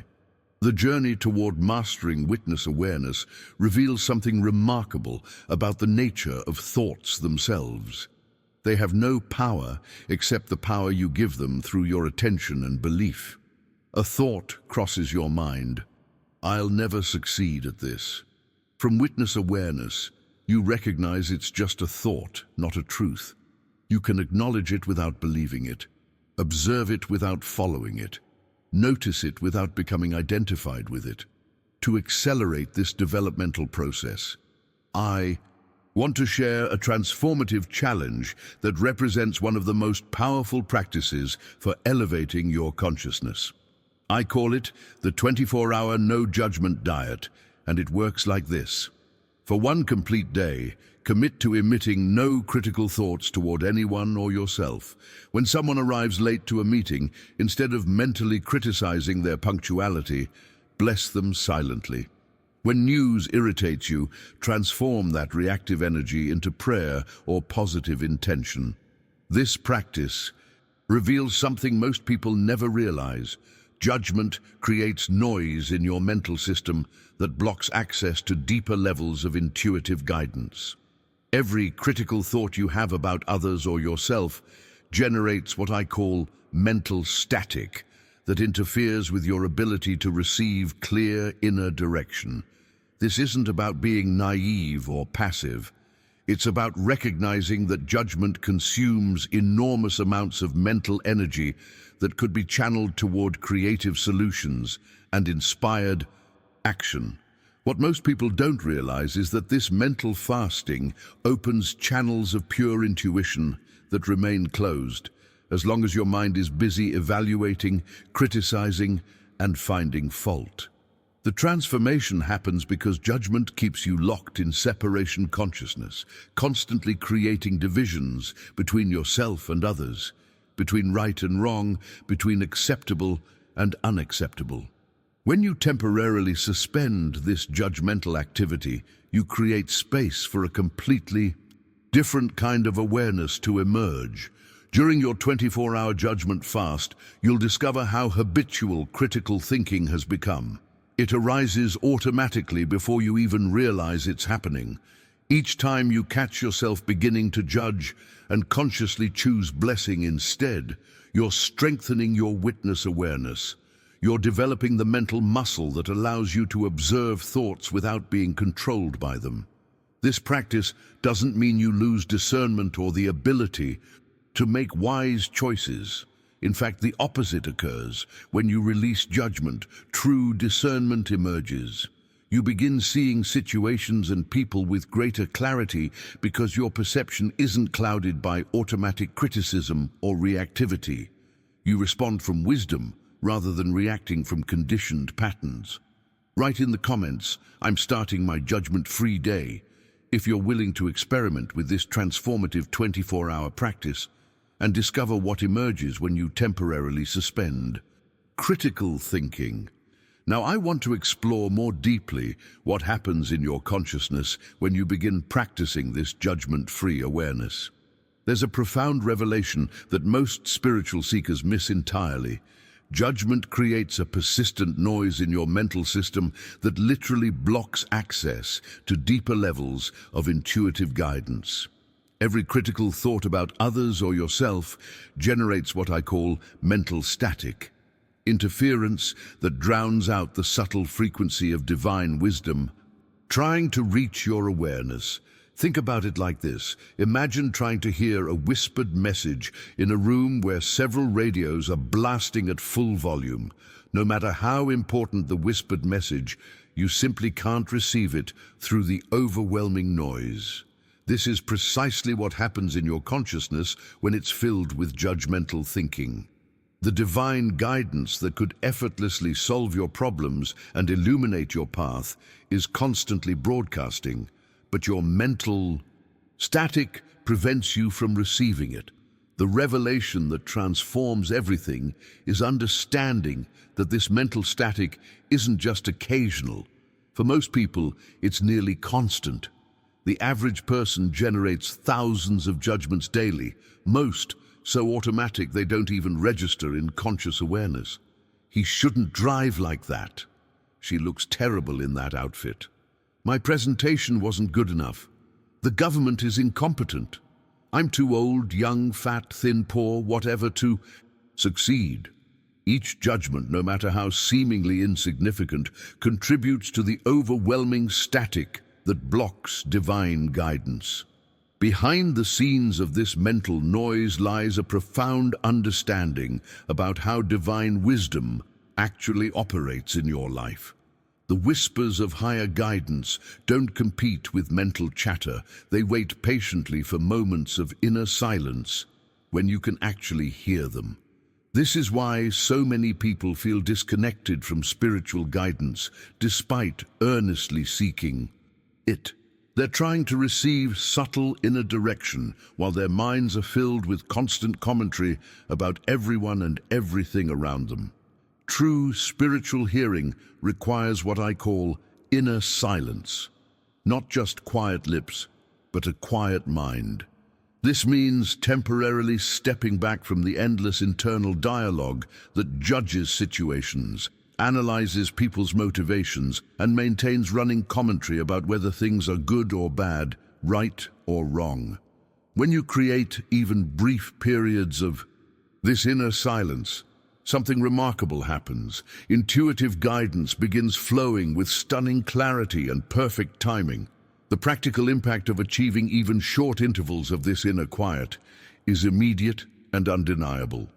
The journey toward mastering witness awareness reveals something remarkable about the nature of thoughts themselves. They have no power except the power you give them through your attention and belief. A thought crosses your mind, "I'll never succeed at this." From witness awareness, You recognize it's just a thought, not a truth. You can acknowledge it without believing it, observe it without following it, notice it without becoming identified with it. To accelerate this developmental process, I want to share a transformative challenge that represents one of the most powerful practices for elevating your consciousness. I call it the 24-hour no judgment diet, and it works like this. For one complete day, commit to emitting no critical thoughts toward anyone or yourself. When someone arrives late to a meeting, instead of mentally criticizing their punctuality, bless them silently. When news irritates you, transform that reactive energy into prayer or positive intention. This practice reveals something most people never realize. Judgment creates noise in your mental system that blocks access to deeper levels of intuitive guidance. Every critical thought you have about others or yourself generates what I call mental static that interferes with your ability to receive clear inner direction. This isn't about being naive or passive. It's about recognizing that judgment consumes enormous amounts of mental energy that could be channeled toward creative solutions and inspired action. What most people don't realize is that this mental fasting opens channels of pure intuition that remain closed, as long as your mind is busy evaluating, criticizing, and finding fault. The transformation happens because judgment keeps you locked in separation consciousness, constantly creating divisions between yourself and others, between right and wrong, between acceptable and unacceptable. When you temporarily suspend this judgmental activity, you create space for a completely different kind of awareness to emerge. During your 24-hour judgment fast, you'll discover how habitual critical thinking has become. It arises automatically before you even realize it's happening. Each time you catch yourself beginning to judge and consciously choose blessing instead, you're strengthening your witness awareness. You're developing the mental muscle that allows you to observe thoughts without being controlled by them. This practice doesn't mean you lose discernment or the ability to make wise choices. In fact, the opposite occurs. When you release judgment, true discernment emerges. You begin seeing situations and people with greater clarity because your perception isn't clouded by automatic criticism or reactivity. You respond from wisdom rather than reacting from conditioned patterns. Write in the comments, "I'm starting my judgment-free day," if you're willing to experiment with this transformative 24-hour practice and discover what emerges when you temporarily suspend. Critical thinking. Now, I want to explore more deeply what happens in your consciousness when you begin practicing this judgment-free awareness. There's a profound revelation that most spiritual seekers miss entirely. Judgment creates a persistent noise in your mental system that literally blocks access to deeper levels of intuitive guidance. Every critical thought about others or yourself generates what I call mental static, interference that drowns out the subtle frequency of divine wisdom. Trying to reach your awareness. Think about it like this. Imagine trying to hear a whispered message in a room where several radios are blasting at full volume. No matter how important the whispered message, you simply can't receive it through the overwhelming noise. This is precisely what happens in your consciousness when it's filled with judgmental thinking. The divine guidance that could effortlessly solve your problems and illuminate your path is constantly broadcasting, but your mental static prevents you from receiving it. The revelation that transforms everything is understanding that this mental static isn't just occasional. For most people, it's nearly constant. The average person generates thousands of judgments daily, most so automatic they don't even register in conscious awareness. "He shouldn't drive like that. She looks terrible in that outfit. My presentation wasn't good enough. The government is incompetent. I'm too old, young, fat, thin, poor, whatever to succeed." Each judgment, no matter how seemingly insignificant, contributes to the overwhelming static that blocks divine guidance. Behind the scenes of this mental noise lies a profound understanding about how divine wisdom actually operates in your life. The whispers of higher guidance don't compete with mental chatter. They wait patiently for moments of inner silence when you can actually hear them. This is why so many people feel disconnected from spiritual guidance despite earnestly seeking it. They're trying to receive subtle inner direction while their minds are filled with constant commentary about everyone and everything around them. True spiritual hearing requires what I call inner silence. Not just quiet lips, but a quiet mind. This means temporarily stepping back from the endless internal dialogue that judges situations, analyzes people's motivations, and maintains running commentary about whether things are good or bad, right or wrong. When you create even brief periods of this inner silence, something remarkable happens. Intuitive guidance begins flowing with stunning clarity and perfect timing. The practical impact of achieving even short intervals of this inner quiet is immediate and undeniable.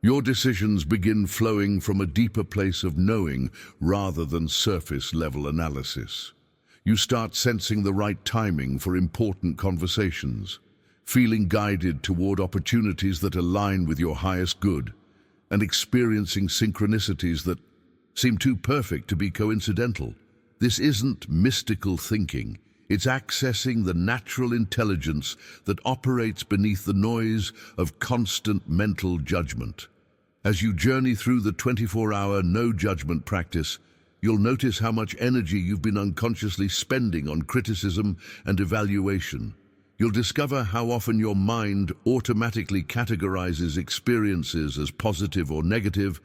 Your decisions begin flowing from a deeper place of knowing rather than surface-level analysis. You start sensing the right timing for important conversations, feeling guided toward opportunities that align with your highest good, and experiencing synchronicities that seem too perfect to be coincidental. This isn't mystical thinking. It's accessing the natural intelligence that operates beneath the noise of constant mental judgment. As you journey through the 24-hour no-judgment practice, you'll notice how much energy you've been unconsciously spending on criticism and evaluation. You'll discover how often your mind automatically categorizes experiences as positive or negative,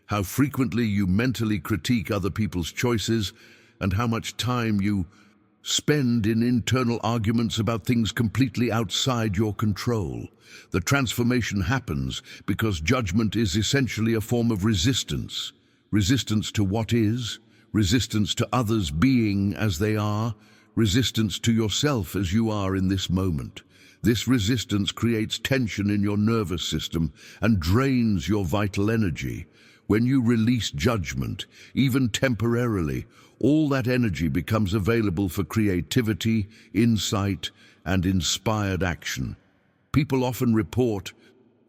how frequently you mentally critique other people's choices, and how much time you spend in internal arguments about things completely outside your control. The transformation happens because judgment is essentially a form of resistance. Resistance to what is, resistance to others being as they are, resistance to yourself as you are in this moment. This resistance creates tension in your nervous system and drains your vital energy. When you release judgment, even temporarily, all that energy becomes available for creativity, insight, and inspired action. People often report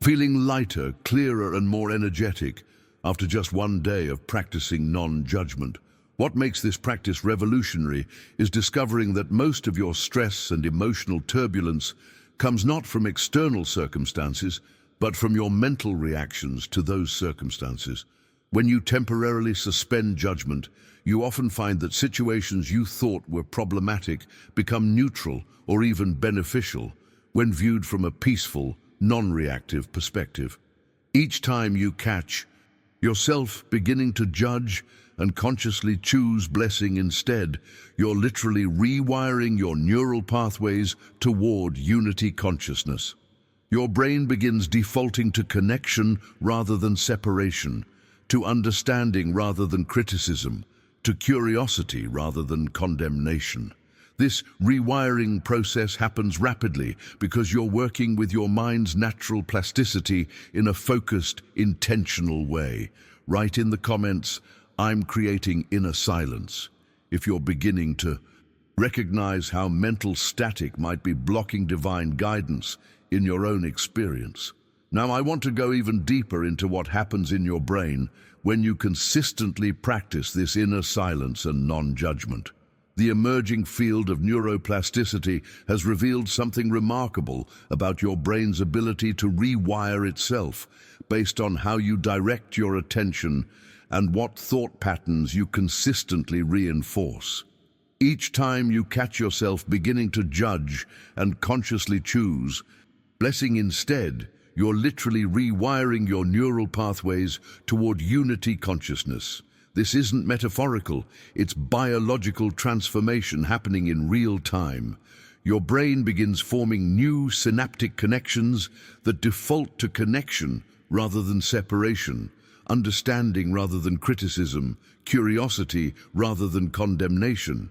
feeling lighter, clearer, and more energetic after just one day of practicing non-judgment. What makes this practice revolutionary is discovering that most of your stress and emotional turbulence comes not from external circumstances, but from your mental reactions to those circumstances. When you temporarily suspend judgment, you often find that situations you thought were problematic become neutral or even beneficial when viewed from a peaceful, non-reactive perspective. Each time you catch yourself beginning to judge and consciously choose blessing instead, you're literally rewiring your neural pathways toward unity consciousness. Your brain begins defaulting to connection rather than separation, to understanding rather than criticism, to curiosity rather than condemnation. This rewiring process happens rapidly because you're working with your mind's natural plasticity in a focused, intentional way. Write in the comments, "I'm creating inner silence," if you're beginning to recognize how mental static might be blocking divine guidance in your own experience. Now, I want to go even deeper into what happens in your brain when you consistently practice this inner silence and non-judgment. The emerging field of neuroplasticity has revealed something remarkable about your brain's ability to rewire itself based on how you direct your attention and what thought patterns you consistently reinforce. Each time you catch yourself beginning to judge and consciously choose blessing instead, you're literally rewiring your neural pathways toward unity consciousness. This isn't metaphorical, it's biological transformation happening in real time. Your brain begins forming new synaptic connections that default to connection rather than separation, understanding rather than criticism, curiosity rather than condemnation.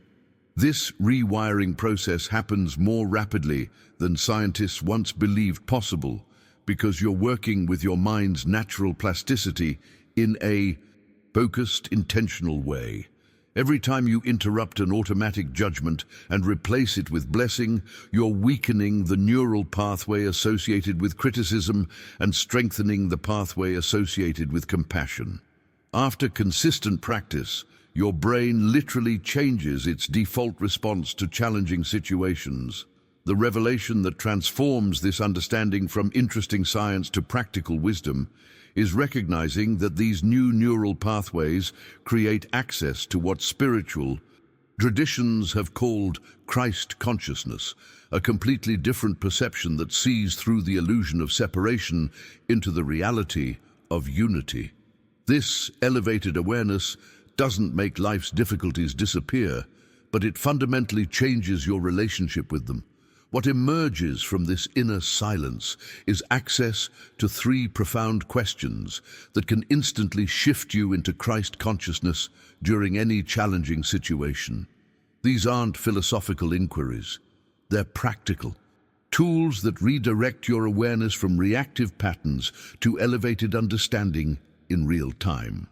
This rewiring process happens more rapidly than scientists once believed possible because you're working with your mind's natural plasticity in a focused, intentional way. Every time you interrupt an automatic judgment and replace it with blessing, you're weakening the neural pathway associated with criticism and strengthening the pathway associated with compassion. After consistent practice, your brain literally changes its default response to challenging situations. The revelation that transforms this understanding from interesting science to practical wisdom is recognizing that these new neural pathways create access to what spiritual traditions have called Christ consciousness, a completely different perception that sees through the illusion of separation into the reality of unity. This elevated awareness doesn't make life's difficulties disappear, but it fundamentally changes your relationship with them. What emerges from this inner silence is access to three profound questions that can instantly shift you into Christ consciousness during any challenging situation. These aren't philosophical inquiries. They're practical tools that redirect your awareness from reactive patterns to elevated understanding in real time.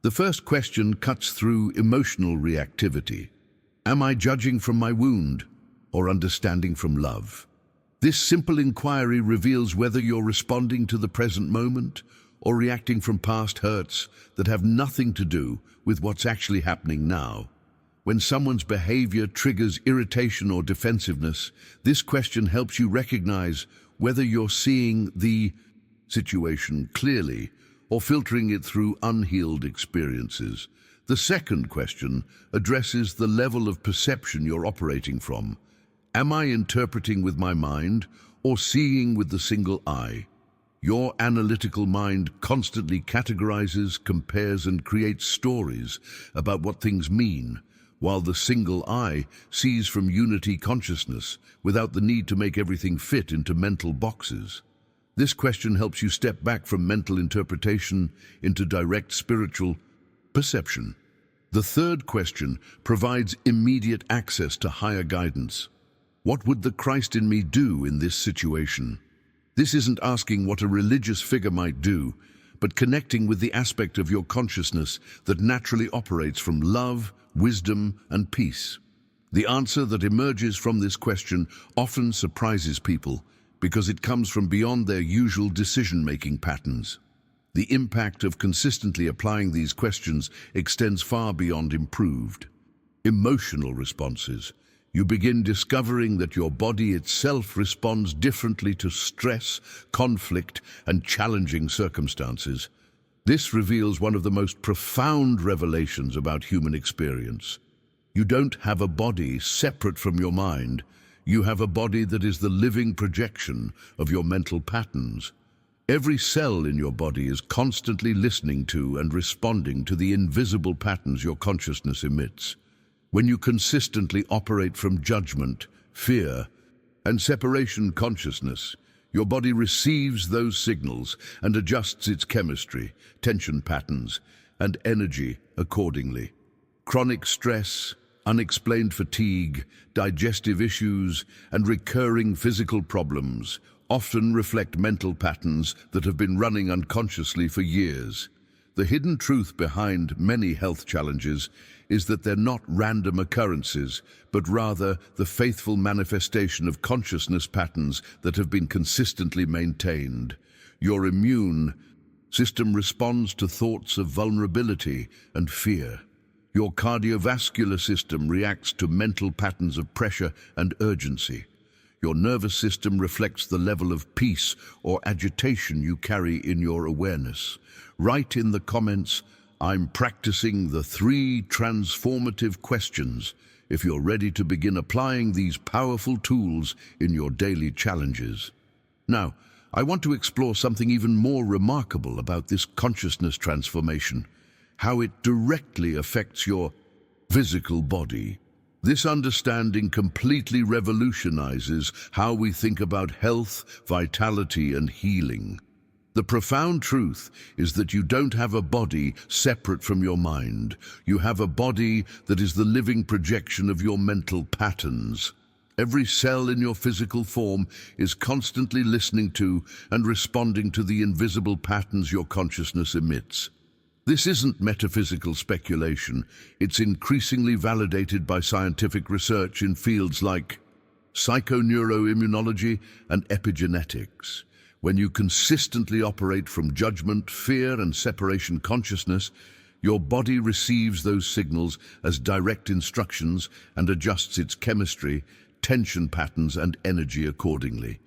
The first question cuts through emotional reactivity. Am I judging from my wound or understanding from love? This simple inquiry reveals whether you're responding to the present moment or reacting from past hurts that have nothing to do with what's actually happening now. When someone's behavior triggers irritation or defensiveness, this question helps you recognize whether you're seeing the situation clearly or filtering it through unhealed experiences. The second question addresses the level of perception you're operating from. Am I interpreting with my mind or seeing with the single eye? Your analytical mind constantly categorizes, compares, and creates stories about what things mean, while the single eye sees from unity consciousness without the need to make everything fit into mental boxes. This question helps you step back from mental interpretation into direct spiritual perception. The third question provides immediate access to higher guidance. What would the Christ in me do in this situation? This isn't asking what a religious figure might do, but connecting with the aspect of your consciousness that naturally operates from love, wisdom, and peace. The answer that emerges from this question often surprises people because it comes from beyond their usual decision-making patterns. The impact of consistently applying these questions extends far beyond improved emotional responses. You begin discovering that your body itself responds differently to stress, conflict, and challenging circumstances. This reveals one of the most profound revelations about human experience. You don't have a body separate from your mind. You have a body that is the living projection of your mental patterns. Every cell in your body is constantly listening to and responding to the invisible patterns your consciousness emits. When you consistently operate from judgment, fear, and separation consciousness, your body receives those signals and adjusts its chemistry, tension patterns, and energy accordingly. Chronic stress, unexplained fatigue, digestive issues, and recurring physical problems often reflect mental patterns that have been running unconsciously for years. The hidden truth behind many health challenges is that they're not random occurrences, but rather the faithful manifestation of consciousness patterns that have been consistently maintained. Your immune system responds to thoughts of vulnerability and fear. Your cardiovascular system reacts to mental patterns of pressure and urgency. Your nervous system reflects the level of peace or agitation you carry in your awareness. Write in the comments, "I'm practicing the 3 transformative questions," if you're ready to begin applying these powerful tools in your daily challenges. Now, I want to explore something even more remarkable about this consciousness transformation, how it directly affects your physical body. This understanding completely revolutionizes how we think about health, vitality, and healing. The profound truth is that you don't have a body separate from your mind. You have a body that is the living projection of your mental patterns. Every cell in your physical form is constantly listening to and responding to the invisible patterns your consciousness emits. This isn't metaphysical speculation. It's increasingly validated by scientific research in fields like psychoneuroimmunology and epigenetics. When you consistently operate from judgment, fear, and separation consciousness, your body receives those signals as direct instructions and adjusts its chemistry, tension patterns, and energy accordingly.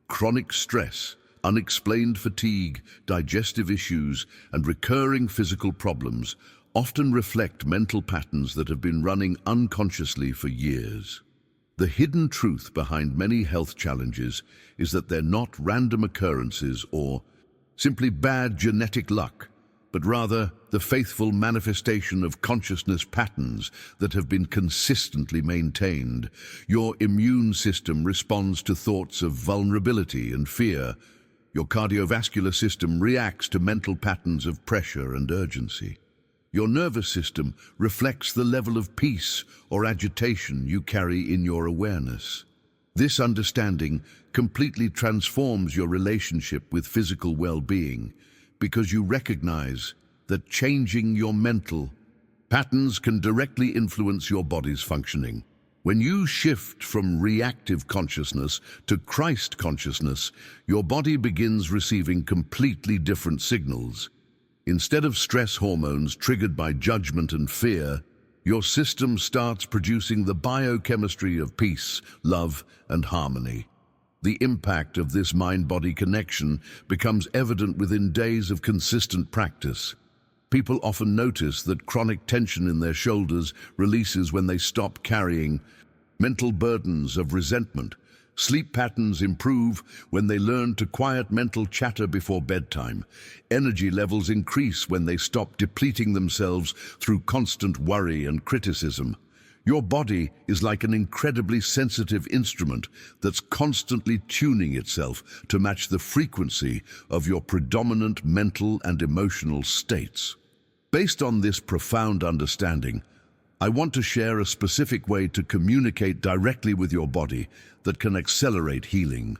Chronic stress, unexplained fatigue, digestive issues, and recurring physical problems often reflect mental patterns that have been running unconsciously for years. The hidden truth behind many health challenges is that they're not random occurrences or simply bad genetic luck, but rather the faithful manifestation of consciousness patterns that have been consistently maintained. Your immune system responds to thoughts of vulnerability and fear. Your cardiovascular system reacts to mental patterns of pressure and urgency. Your nervous system reflects the level of peace or agitation you carry in your awareness. This understanding completely transforms your relationship with physical well-being because you recognize that changing your mental patterns can directly influence your body's functioning. When you shift from reactive consciousness to Christ consciousness, your body begins receiving completely different signals. Instead of stress hormones triggered by judgment and fear, your system starts producing the biochemistry of peace, love, and harmony. The impact of this mind-body connection becomes evident within days of consistent practice. People often notice that chronic tension in their shoulders releases when they stop carrying mental burdens of resentment. Sleep patterns improve when they learn to quiet mental chatter before bedtime. Energy levels increase when they stop depleting themselves through constant worry and criticism. Your body is like an incredibly sensitive instrument that's constantly tuning itself to match the frequency of your predominant mental and emotional states. Based on this profound understanding, I want to share a specific way to communicate directly with your body that can accelerate healing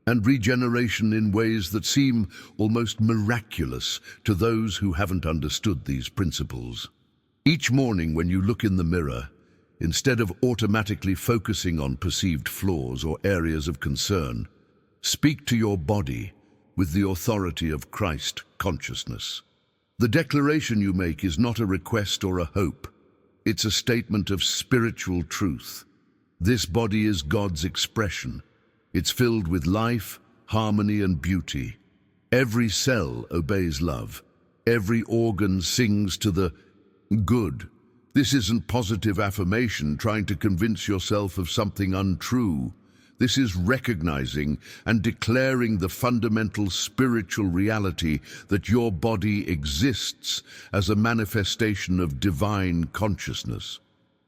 and regeneration in ways that seem almost miraculous to those who haven't understood these principles. Each morning when you look in the mirror, instead of automatically focusing on perceived flaws or areas of concern, speak to your body with the authority of Christ consciousness. The declaration you make is not a request or a hope. It's a statement of spiritual truth. This body is God's expression. It's filled with life, harmony, and beauty. Every cell obeys love. Every organ sings to the good. This isn't positive affirmation trying to convince yourself of something untrue. This is recognizing and declaring the fundamental spiritual reality that your body exists as a manifestation of divine consciousness.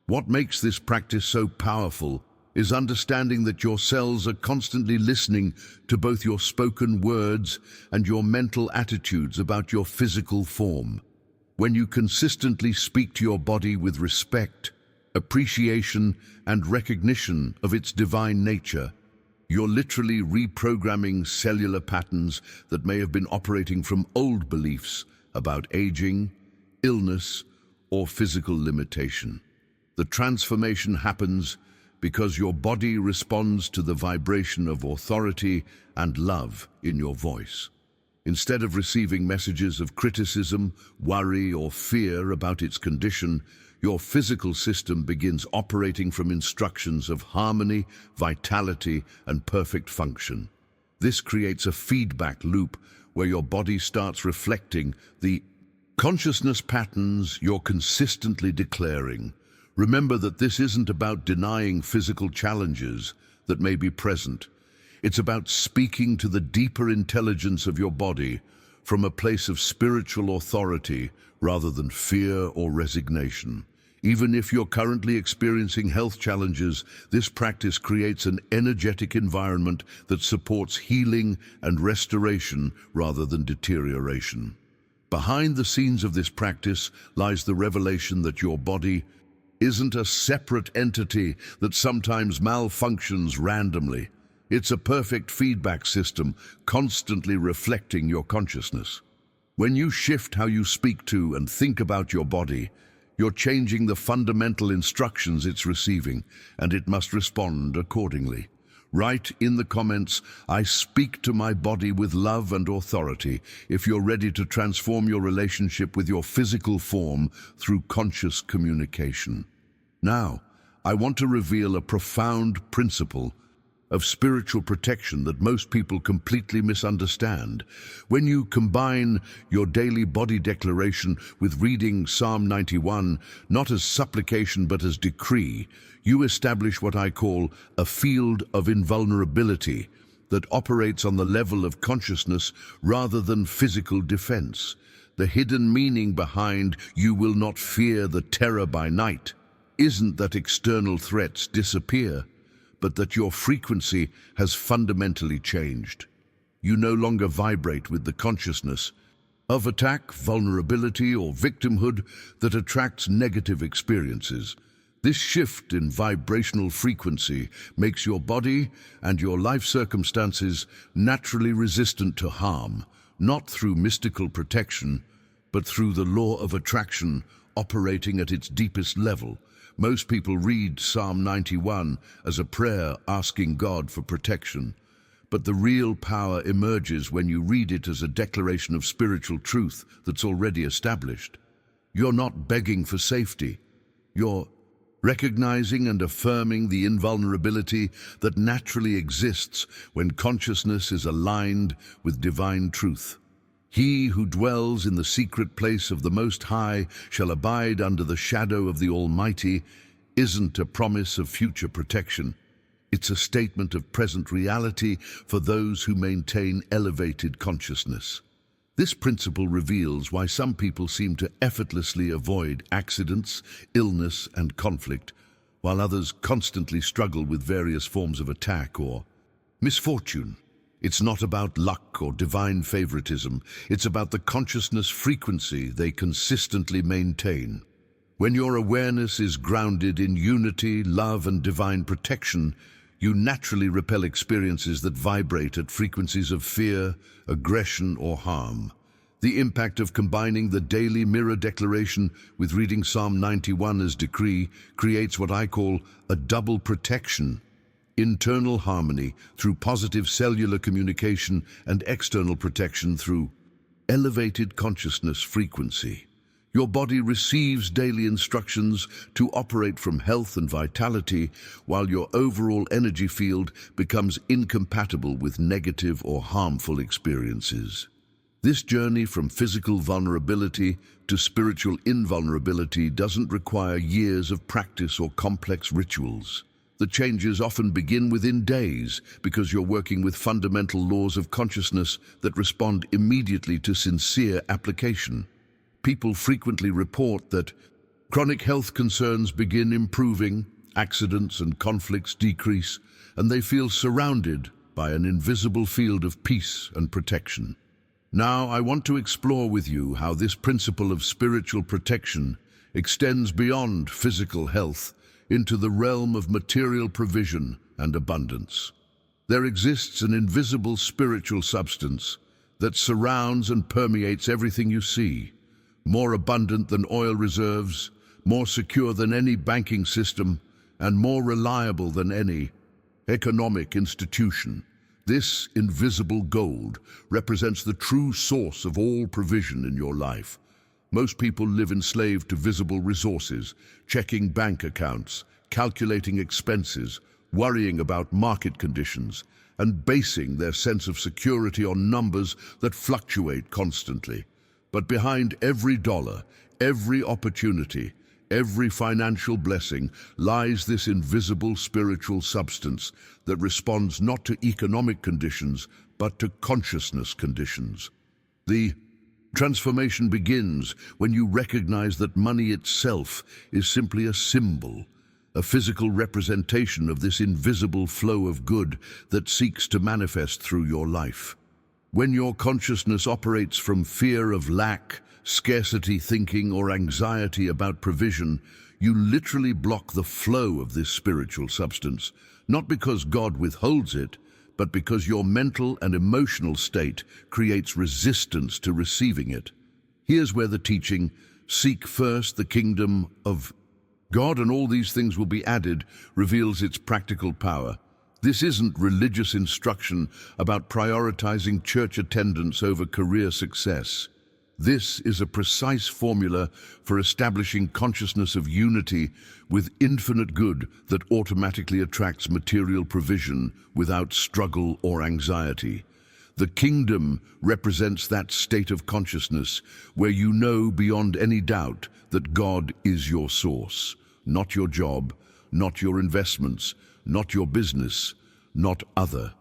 What makes this practice so powerful is understanding that your cells are constantly listening to both your spoken words and your mental attitudes about your physical form. When you consistently speak to your body with respect, appreciation, and recognition of its divine nature, you're literally reprogramming cellular patterns that may have been operating from old beliefs about aging, illness, or physical limitation. The transformation happens because your body responds to the vibration of authority and love in your voice. Instead of receiving messages of criticism, worry, or fear about its condition, your physical system begins operating from instructions of harmony, vitality, and perfect function. This creates a feedback loop where your body starts reflecting the consciousness patterns you're consistently declaring. Remember that this isn't about denying physical challenges that may be present. It's about speaking to the deeper intelligence of your body from a place of spiritual authority rather than fear or resignation. Even if you're currently experiencing health challenges, this practice creates an energetic environment that supports healing and restoration rather than deterioration. Behind the scenes of this practice lies the revelation that your body isn't a separate entity that sometimes malfunctions randomly. It's a perfect feedback system, constantly reflecting your consciousness. When you shift how you speak to and think about your body, you're changing the fundamental instructions it's receiving, and it must respond accordingly. Write in the comments, "I speak to my body with love and authority," if you're ready to transform your relationship with your physical form through conscious communication. Now, I want to reveal a profound principle of spiritual protection that most people completely misunderstand. When you combine your daily body declaration with reading Psalm 91, not as supplication but as decree, you establish what I call a field of invulnerability that operates on the level of consciousness rather than physical defense. The hidden meaning behind "you will not fear the terror by night" isn't that external threats disappear, but that your frequency has fundamentally changed. You no longer vibrate with the consciousness of attack, vulnerability, or victimhood that attracts negative experiences. This shift in vibrational frequency makes your body and your life circumstances naturally resistant to harm, not through mystical protection, but through the law of attraction operating at its deepest level. Most people read Psalm 91 as a prayer asking God for protection, but the real power emerges when you read it as a declaration of spiritual truth that's already established. You're not begging for safety. You're recognizing and affirming the invulnerability that naturally exists when consciousness is aligned with divine truth. He who dwells in the secret place of the Most High shall abide under the shadow of the Almighty isn't a promise of future protection. It's a statement of present reality for those who maintain elevated consciousness. This principle reveals why some people seem to effortlessly avoid accidents, illness, and conflict, while others constantly struggle with various forms of attack or misfortune. It's not about luck or divine favoritism. It's about the consciousness frequency they consistently maintain. When your awareness is grounded in unity, love, and divine protection, you naturally repel experiences that vibrate at frequencies of fear, aggression, or harm. The impact of combining the daily mirror declaration with reading Psalm 91 as decree creates what I call a double protection: internal harmony through positive cellular communication and external protection through elevated consciousness frequency. Your body receives daily instructions to operate from health and vitality, while your overall energy field becomes incompatible with negative or harmful experiences. This journey from physical vulnerability to spiritual invulnerability doesn't require years of practice or complex rituals. The changes often begin within days because you're working with fundamental laws of consciousness that respond immediately to sincere application. People frequently report that chronic health concerns begin improving, accidents and conflicts decrease, and they feel surrounded by an invisible field of peace and protection. Now, I want to explore with you how this principle of spiritual protection extends beyond physical health into the realm of material provision and abundance. There exists an invisible spiritual substance that surrounds and permeates everything you see, more abundant than oil reserves, more secure than any banking system, and more reliable than any economic institution. This invisible gold represents the true source of all provision in your life. Most people live enslaved to visible resources, checking bank accounts, calculating expenses, worrying about market conditions, and basing their sense of security on numbers that fluctuate constantly. But behind every dollar, every opportunity, every financial blessing lies this invisible spiritual substance that responds not to economic conditions, but to consciousness conditions. The Transformation begins when you recognize that money itself is simply a symbol, a physical representation of this invisible flow of good that seeks to manifest through your life. When your consciousness operates from fear of lack, scarcity thinking, or anxiety about provision, you literally block the flow of this spiritual substance, not because God withholds it, but because your mental and emotional state creates resistance to receiving it. Here's where the teaching, "Seek first the kingdom of God and all these things will be added," reveals its practical power. This isn't religious instruction about prioritizing church attendance over career success. This is a precise formula for establishing consciousness of unity with infinite good that automatically attracts material provision without struggle or anxiety. The kingdom represents that state of consciousness where you know beyond any doubt that God is your source, not your job, not your investments, not your business, not other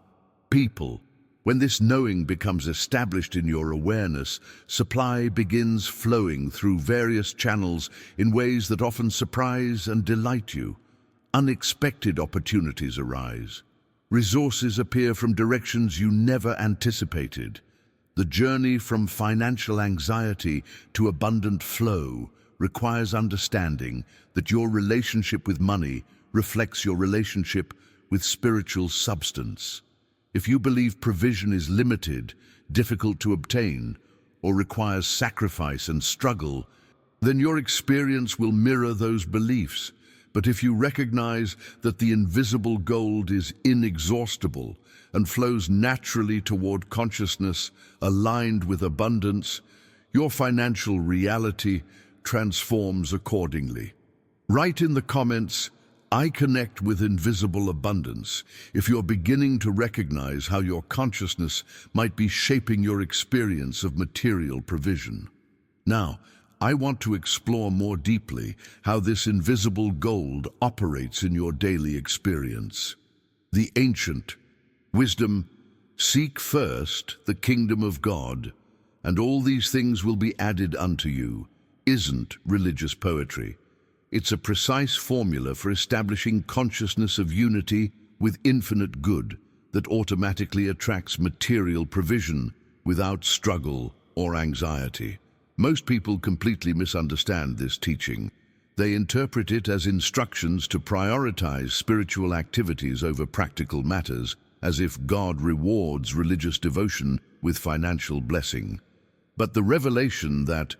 people. When this knowing becomes established in your awareness, supply begins flowing through various channels in ways that often surprise and delight you. Unexpected opportunities arise. Resources appear from directions you never anticipated. The journey from financial anxiety to abundant flow requires understanding that your relationship with money reflects your relationship with spiritual substance. If you believe provision is limited, difficult to obtain, or requires sacrifice and struggle, then your experience will mirror those beliefs. But if you recognize that the invisible gold is inexhaustible and flows naturally toward consciousness aligned with abundance, your financial reality transforms accordingly. Write in the comments, "I connect with invisible abundance," if you're beginning to recognize how your consciousness might be shaping your experience of material provision. Now, I want to explore more deeply how this invisible gold operates in your daily experience. The ancient wisdom, "Seek first the kingdom of God, and all these things will be added unto you," isn't religious poetry. It's a precise formula for establishing consciousness of unity with infinite good that automatically attracts material provision without struggle or anxiety. Most people completely misunderstand this teaching. They interpret it as instructions to prioritize spiritual activities over practical matters, as if God rewards religious devotion with financial blessing. But the revelation that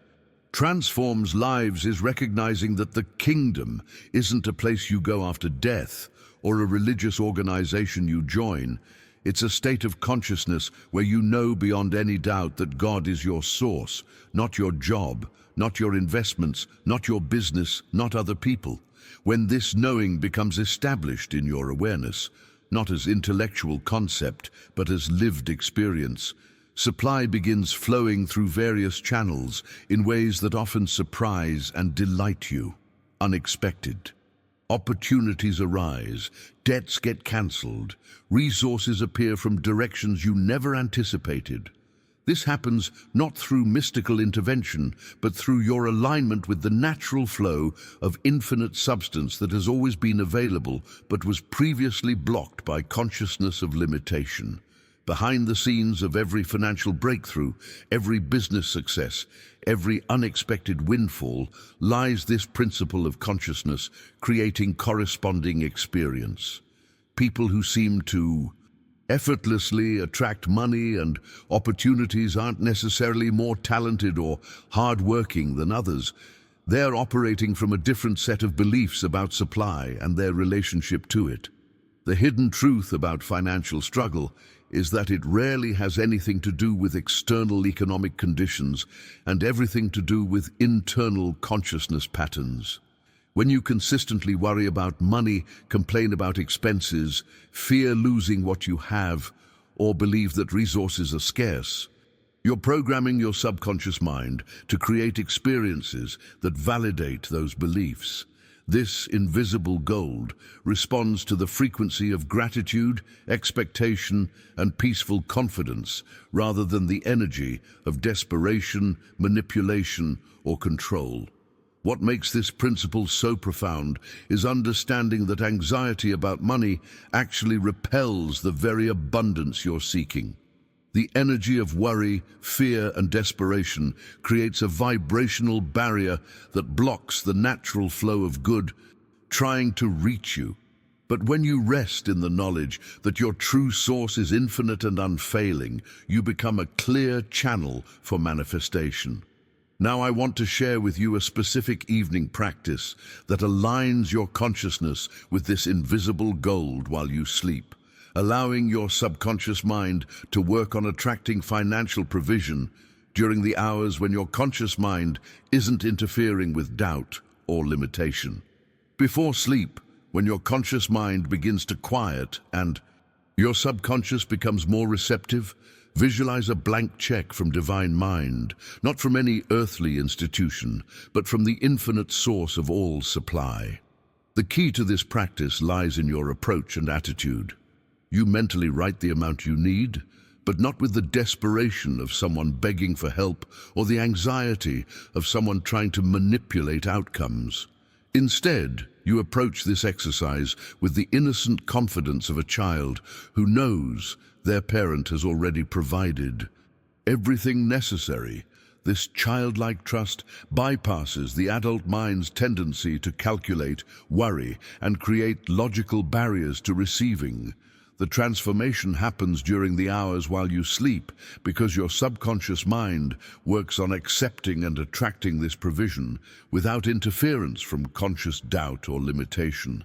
transforms lives is recognizing that the kingdom isn't a place you go after death or a religious organization you join. It's a state of consciousness where you know beyond any doubt that God is your source, not your job, not your investments, not your business, not other people. When this knowing becomes established in your awareness, not as intellectual concept, but as lived experience, supply begins flowing through various channels in ways that often surprise and delight you. Unexpected. Opportunities arise, debts get cancelled, resources appear from directions you never anticipated. This happens not through mystical intervention, but through your alignment with the natural flow of infinite substance that has always been available but was previously blocked by consciousness of limitation. Behind the scenes of every financial breakthrough, every business success, every unexpected windfall, lies this principle of consciousness, creating corresponding experience. People who seem to effortlessly attract money and opportunities aren't necessarily more talented or hard-working than others. They're operating from a different set of beliefs about supply and their relationship to it. The hidden truth about financial struggle is that it rarely has anything to do with external economic conditions and everything to do with internal consciousness patterns. When you consistently worry about money, complain about expenses, fear losing what you have, or believe that resources are scarce, you're programming your subconscious mind to create experiences that validate those beliefs. This invisible gold responds to the frequency of gratitude, expectation, and peaceful confidence rather than the energy of desperation, manipulation, or control. What makes this principle so profound is understanding that anxiety about money actually repels the very abundance you're seeking. The energy of worry, fear, and desperation creates a vibrational barrier that blocks the natural flow of good trying to reach you. But when you rest in the knowledge that your true source is infinite and unfailing, you become a clear channel for manifestation. Now I want to share with you a specific evening practice that aligns your consciousness with this invisible gold while you sleep, allowing your subconscious mind to work on attracting financial provision during the hours when your conscious mind isn't interfering with doubt or limitation. Before sleep, when your conscious mind begins to quiet and your subconscious becomes more receptive, visualize a blank check from Divine Mind, not from any earthly institution, but from the infinite source of all supply. The key to this practice lies in your approach and attitude. You mentally write the amount you need, but not with the desperation of someone begging for help or the anxiety of someone trying to manipulate outcomes. Instead, you approach this exercise with the innocent confidence of a child who knows their parent has already provided everything necessary. This childlike trust bypasses the adult mind's tendency to calculate, worry, and create logical barriers to receiving. The transformation happens during the hours while you sleep because your subconscious mind works on accepting and attracting this provision without interference from conscious doubt or limitation.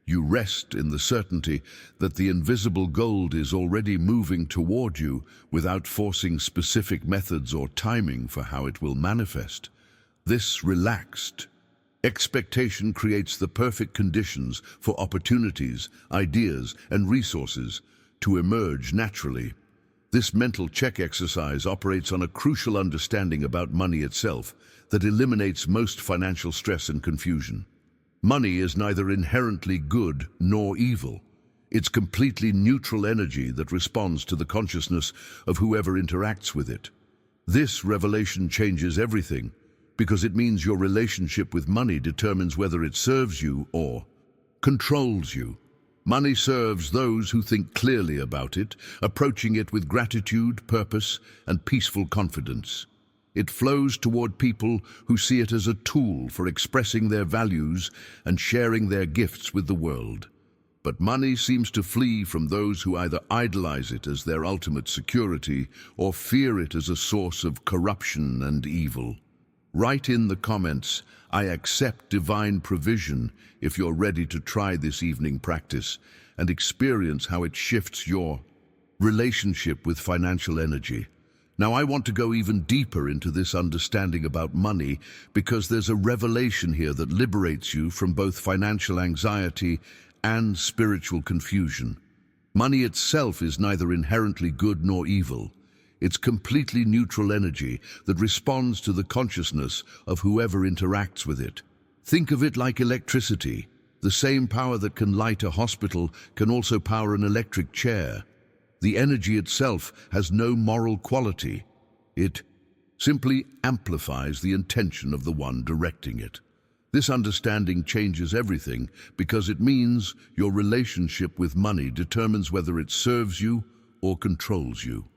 You rest in the certainty that the invisible gold is already moving toward you without forcing specific methods or timing for how it will manifest. This relaxed expectation creates the perfect conditions for opportunities, ideas, and resources to emerge naturally. This mental check exercise operates on a crucial understanding about money itself that eliminates most financial stress and confusion. Money is neither inherently good nor evil. It's completely neutral energy that responds to the consciousness of whoever interacts with it. This revelation changes everything, because it means your relationship with money determines whether it serves you or controls you. Money serves those who think clearly about it, approaching it with gratitude, purpose, and peaceful confidence. It flows toward people who see it as a tool for expressing their values and sharing their gifts with the world. But money seems to flee from those who either idolize it as their ultimate security or fear it as a source of corruption and evil. Write in the comments, "I accept divine provision," if you're ready to try this evening practice and experience how it shifts your relationship with financial energy. Now, I want to go even deeper into this understanding about money because there's a revelation here that liberates you from both financial anxiety and spiritual confusion. Money itself is neither inherently good nor evil. It's completely neutral energy that responds to the consciousness of whoever interacts with it. Think of it like electricity. The same power that can light a hospital can also power an electric chair. The energy itself has no moral quality. It simply amplifies the intention of the one directing it. This understanding changes everything because it means your relationship with money determines whether it serves you or controls you.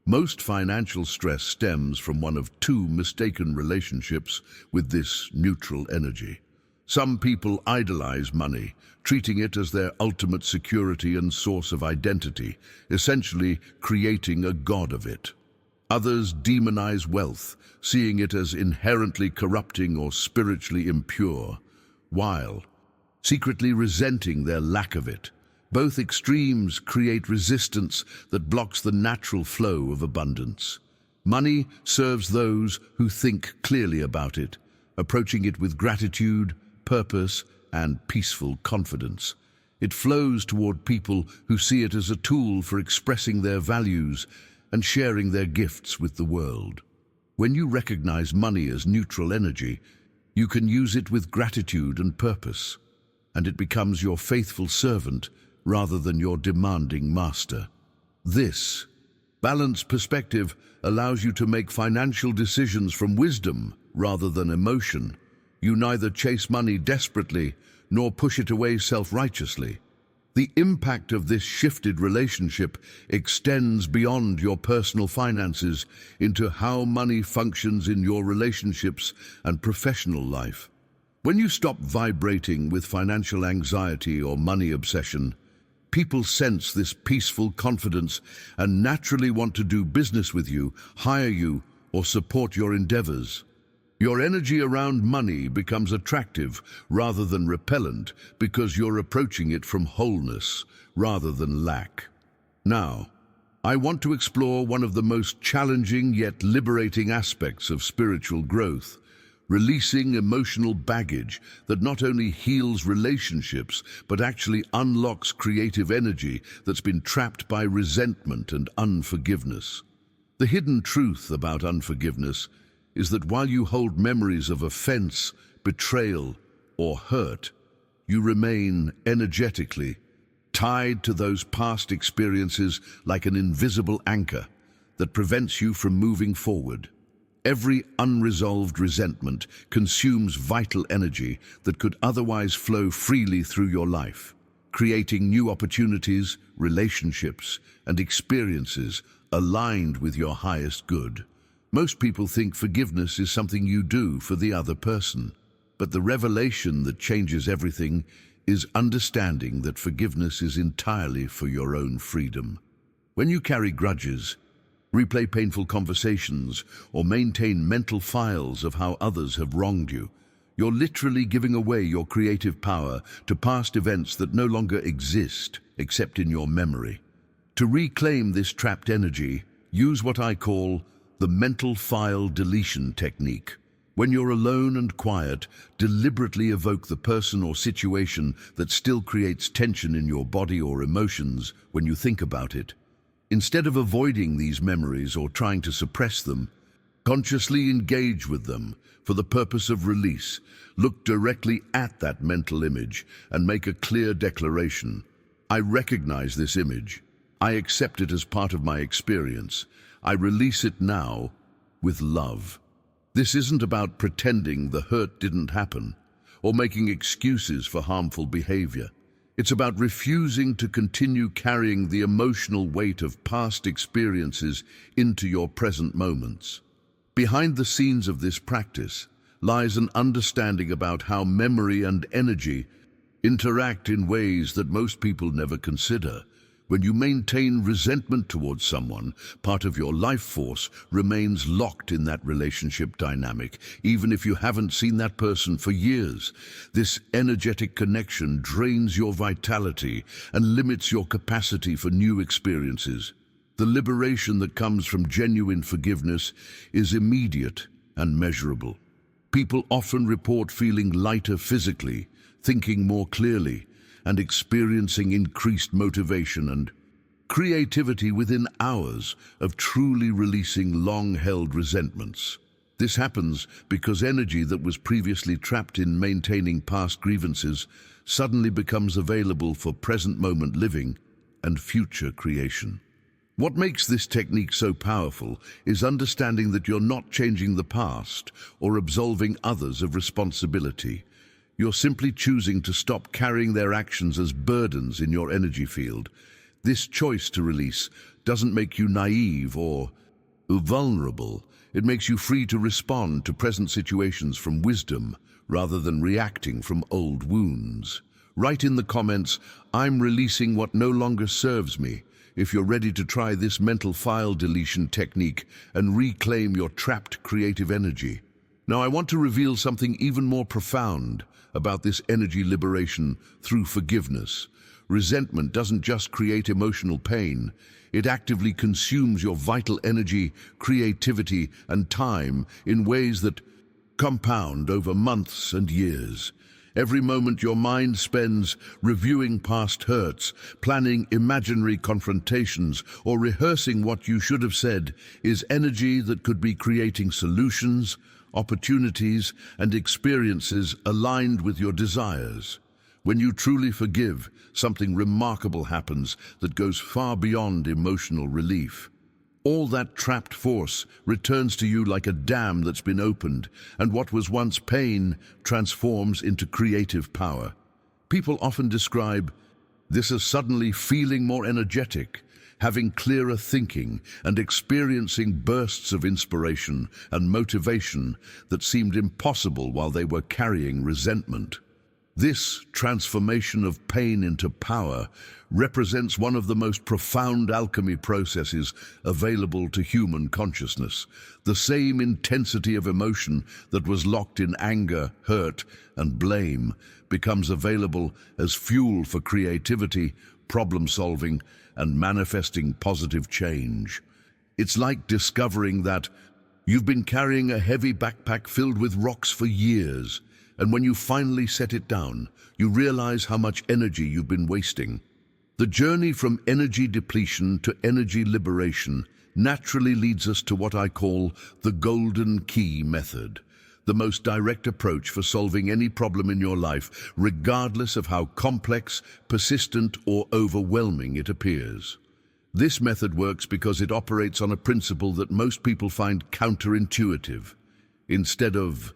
Most financial stress stems from one of two mistaken relationships with this neutral energy. Some people idolize money, treating it as their ultimate security and source of identity, essentially creating a god of it. Others demonize wealth, seeing it as inherently corrupting or spiritually impure, while secretly resenting their lack of it. Both extremes create resistance that blocks the natural flow of abundance. Money serves those who think clearly about it, approaching it with gratitude, purpose, and peaceful confidence. It flows toward people who see it as a tool for expressing their values and sharing their gifts with the world. When you recognize money as neutral energy, You can use it with gratitude and purpose, and it becomes your faithful servant rather than your demanding master. This balanced perspective allows you to make financial decisions from wisdom rather than emotion. You neither chase money desperately nor push it away self-righteously. The impact of this shifted relationship extends beyond your personal finances into how money functions in your relationships and professional life. When you stop vibrating with financial anxiety or money obsession, people sense this peaceful confidence and naturally want to do business with you, hire you, or support your endeavors. Your energy around money becomes attractive rather than repellent because you're approaching it from wholeness rather than lack. Now, I want to explore one of the most challenging yet liberating aspects of spiritual growth: releasing emotional baggage that not only heals relationships but actually unlocks creative energy that's been trapped by resentment and unforgiveness. The hidden truth about unforgiveness is that while you hold memories of offense, betrayal, or hurt, you remain energetically tied to those past experiences like an invisible anchor that prevents you from moving forward. Every unresolved resentment consumes vital energy that could otherwise flow freely through your life, creating new opportunities, relationships, and experiences aligned with your highest good. Most people think forgiveness is something you do for the other person, but the revelation that changes everything is understanding that forgiveness is entirely for your own freedom. When you carry grudges, replay painful conversations, or maintain mental files of how others have wronged you, you're literally giving away your creative power to past events that no longer exist except in your memory. To reclaim this trapped energy, use what I call the mental file deletion technique. When you're alone and quiet, deliberately evoke the person or situation that still creates tension in your body or emotions when you think about it. Instead of avoiding these memories or trying to suppress them, consciously engage with them for the purpose of release. Look directly at that mental image and make a clear declaration. I recognize this image. I accept it as part of my experience. I release it now with love. This isn't about pretending the hurt didn't happen or making excuses for harmful behavior. It's about refusing to continue carrying the emotional weight of past experiences into your present moments. Behind the scenes of this practice lies an understanding about how memory and energy interact in ways that most people never consider. When you maintain resentment towards someone, part of your life force remains locked in that relationship dynamic, even if you haven't seen that person for years. This energetic connection drains your vitality and limits your capacity for new experiences. The liberation that comes from genuine forgiveness is immediate and measurable. People often report feeling lighter physically, thinking more clearly, and experiencing increased motivation and creativity within hours of truly releasing long-held resentments. This happens because energy that was previously trapped in maintaining past grievances suddenly becomes available for present-moment living and future creation. What makes this technique so powerful is understanding that you're not changing the past or absolving others of responsibility. You're simply choosing to stop carrying their actions as burdens in your energy field. This choice to release doesn't make you naive or vulnerable. It makes you free to respond to present situations from wisdom rather than reacting from old wounds. Write in the comments, "I'm releasing what no longer serves me," if you're ready to try this mental file deletion technique and reclaim your trapped creative energy. Now, I want to reveal something even more profound about this energy liberation through forgiveness. Resentment doesn't just create emotional pain, it actively consumes your vital energy, creativity, and time in ways that compound over months and years. Every moment your mind spends reviewing past hurts, planning imaginary confrontations, or rehearsing what you should have said is energy that could be creating solutions, opportunities, and experiences aligned with your desires. When you truly forgive, something remarkable happens that goes far beyond emotional relief. All that trapped force returns to you like a dam that's been opened, and what was once pain transforms into creative power. People often describe this as suddenly feeling more energetic, having clearer thinking, and experiencing bursts of inspiration and motivation that seemed impossible while they were carrying resentment. This transformation of pain into power represents one of the most profound alchemy processes available to human consciousness. The same intensity of emotion that was locked in anger, hurt, and blame becomes available as fuel for creativity, problem-solving, and manifesting positive change. It's like discovering that you've been carrying a heavy backpack filled with rocks for years, and when you finally set it down, you realize how much energy you've been wasting. The journey from energy depletion to energy liberation naturally leads us to what I call the golden key method, the most direct approach for solving any problem in your life, regardless of how complex, persistent, or overwhelming it appears. This method works because it operates on a principle that most people find counterintuitive. Instead of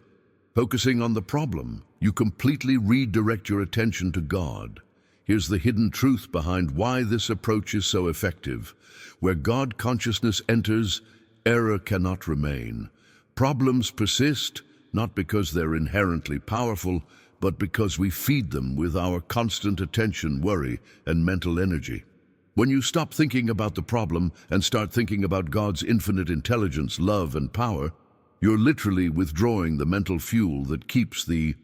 focusing on the problem, you completely redirect your attention to God. Here's the hidden truth behind why this approach is so effective. Where God consciousness enters, error cannot remain. Problems persist, not because they're inherently powerful, but because we feed them with our constant attention, worry, and mental energy. When you stop thinking about the problem and start thinking about God's infinite intelligence, love, and power, you're literally withdrawing the mental fuel that keeps the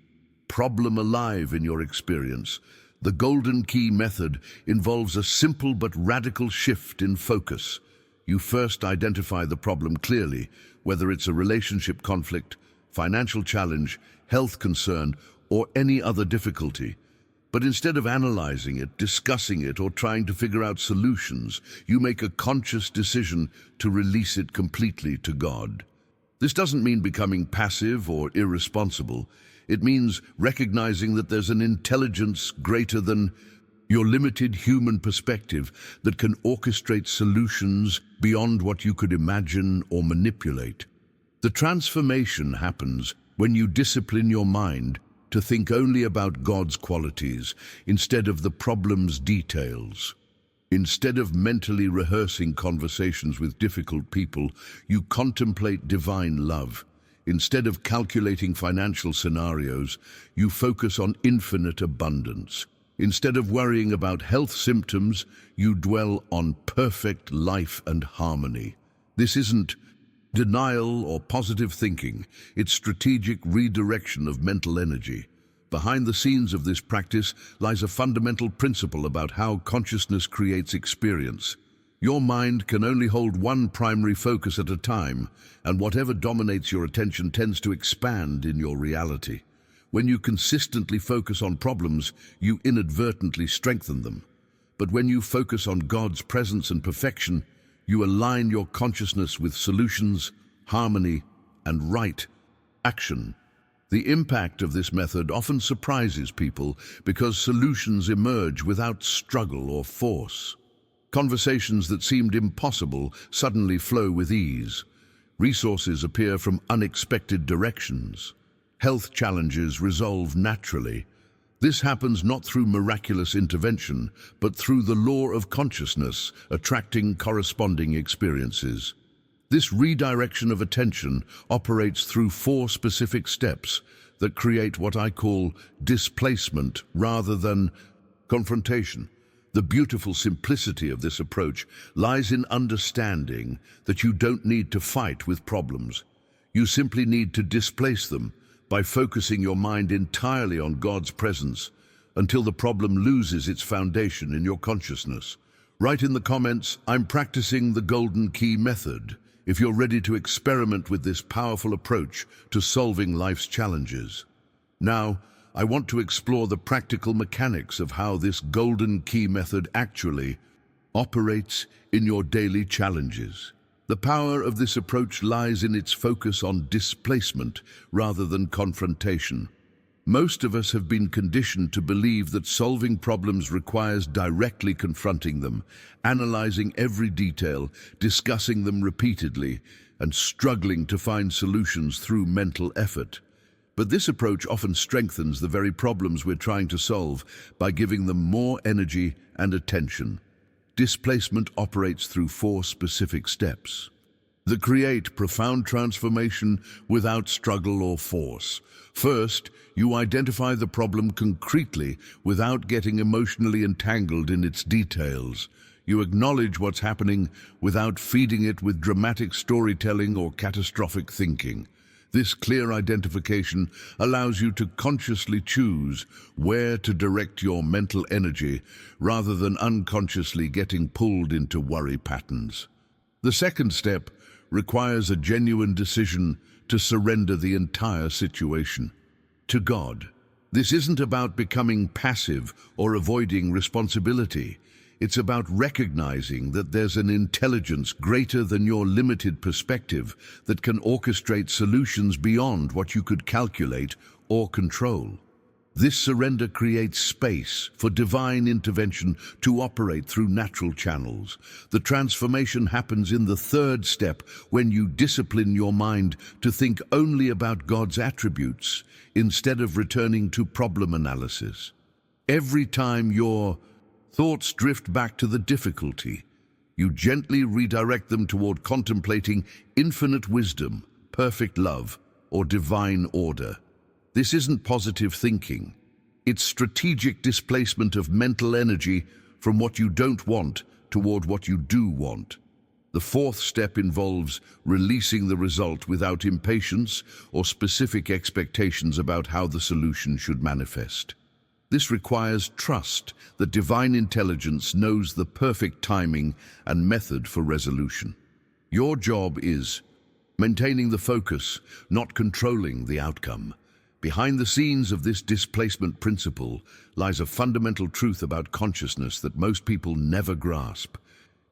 problem alive in your experience. The golden key method involves a simple but radical shift in focus. You first identify the problem clearly, whether it's a relationship conflict, financial challenge, health concern, or any other difficulty. But instead of analyzing it, discussing it, or trying to figure out solutions, you make a conscious decision to release it completely to God. This doesn't mean becoming passive or irresponsible. It means recognizing that there's an intelligence greater than your limited human perspective that can orchestrate solutions beyond what you could imagine or manipulate. The transformation happens when you discipline your mind to think only about God's qualities instead of the problem's details. Instead of mentally rehearsing conversations with difficult people, you contemplate divine love. Instead of calculating financial scenarios, you focus on infinite abundance. Instead of worrying about health symptoms, you dwell on perfect life and harmony. This isn't denial or positive thinking, it's strategic redirection of mental energy. Behind the scenes of this practice lies a fundamental principle about how consciousness creates experience. Your mind can only hold one primary focus at a time, and whatever dominates your attention tends to expand in your reality. When you consistently focus on problems, you inadvertently strengthen them. But when you focus on God's presence and perfection, you align your consciousness with solutions, harmony, and right action. The impact of this method often surprises people because solutions emerge without struggle or force. Conversations that seemed impossible suddenly flow with ease. Resources appear from unexpected directions. Health challenges resolve naturally. This happens not through miraculous intervention, but through the law of consciousness, attracting corresponding experiences. This redirection of attention operates through 4 specific steps that create what I call displacement rather than confrontation. The beautiful simplicity of this approach lies in understanding that you don't need to fight with problems. You simply need to displace them by focusing your mind entirely on God's presence until the problem loses its foundation in your consciousness. Write in the comments, "I'm practicing the golden key method," if you're ready to experiment with this powerful approach to solving life's challenges. Now, I want to explore the practical mechanics of how this golden key method actually operates in your daily challenges. The power of this approach lies in its focus on displacement rather than confrontation. Most of us have been conditioned to believe that solving problems requires directly confronting them, analyzing every detail, discussing them repeatedly, and struggling to find solutions through mental effort. But this approach often strengthens the very problems we're trying to solve by giving them more energy and attention. Displacement operates through 4 specific steps that create profound transformation without struggle or force. First, you identify the problem concretely without getting emotionally entangled in its details. You acknowledge what's happening without feeding it with dramatic storytelling or catastrophic thinking. This clear identification allows you to consciously choose where to direct your mental energy rather than unconsciously getting pulled into worry patterns. The second step requires a genuine decision to surrender the entire situation to God. This isn't about becoming passive or avoiding responsibility. It's about recognizing that there's an intelligence greater than your limited perspective that can orchestrate solutions beyond what you could calculate or control. This surrender creates space for divine intervention to operate through natural channels. The transformation happens in the third step when you discipline your mind to think only about God's attributes instead of returning to problem analysis. Every time your thoughts drift back to the difficulty, you gently redirect them toward contemplating infinite wisdom, perfect love, or divine order. This isn't positive thinking. It's strategic displacement of mental energy from what you don't want toward what you do want. The fourth step involves releasing the result without impatience or specific expectations about how the solution should manifest. This requires trust that divine intelligence knows the perfect timing and method for resolution. Your job is maintaining the focus, not controlling the outcome. Behind the scenes of this displacement principle lies a fundamental truth about consciousness that most people never grasp.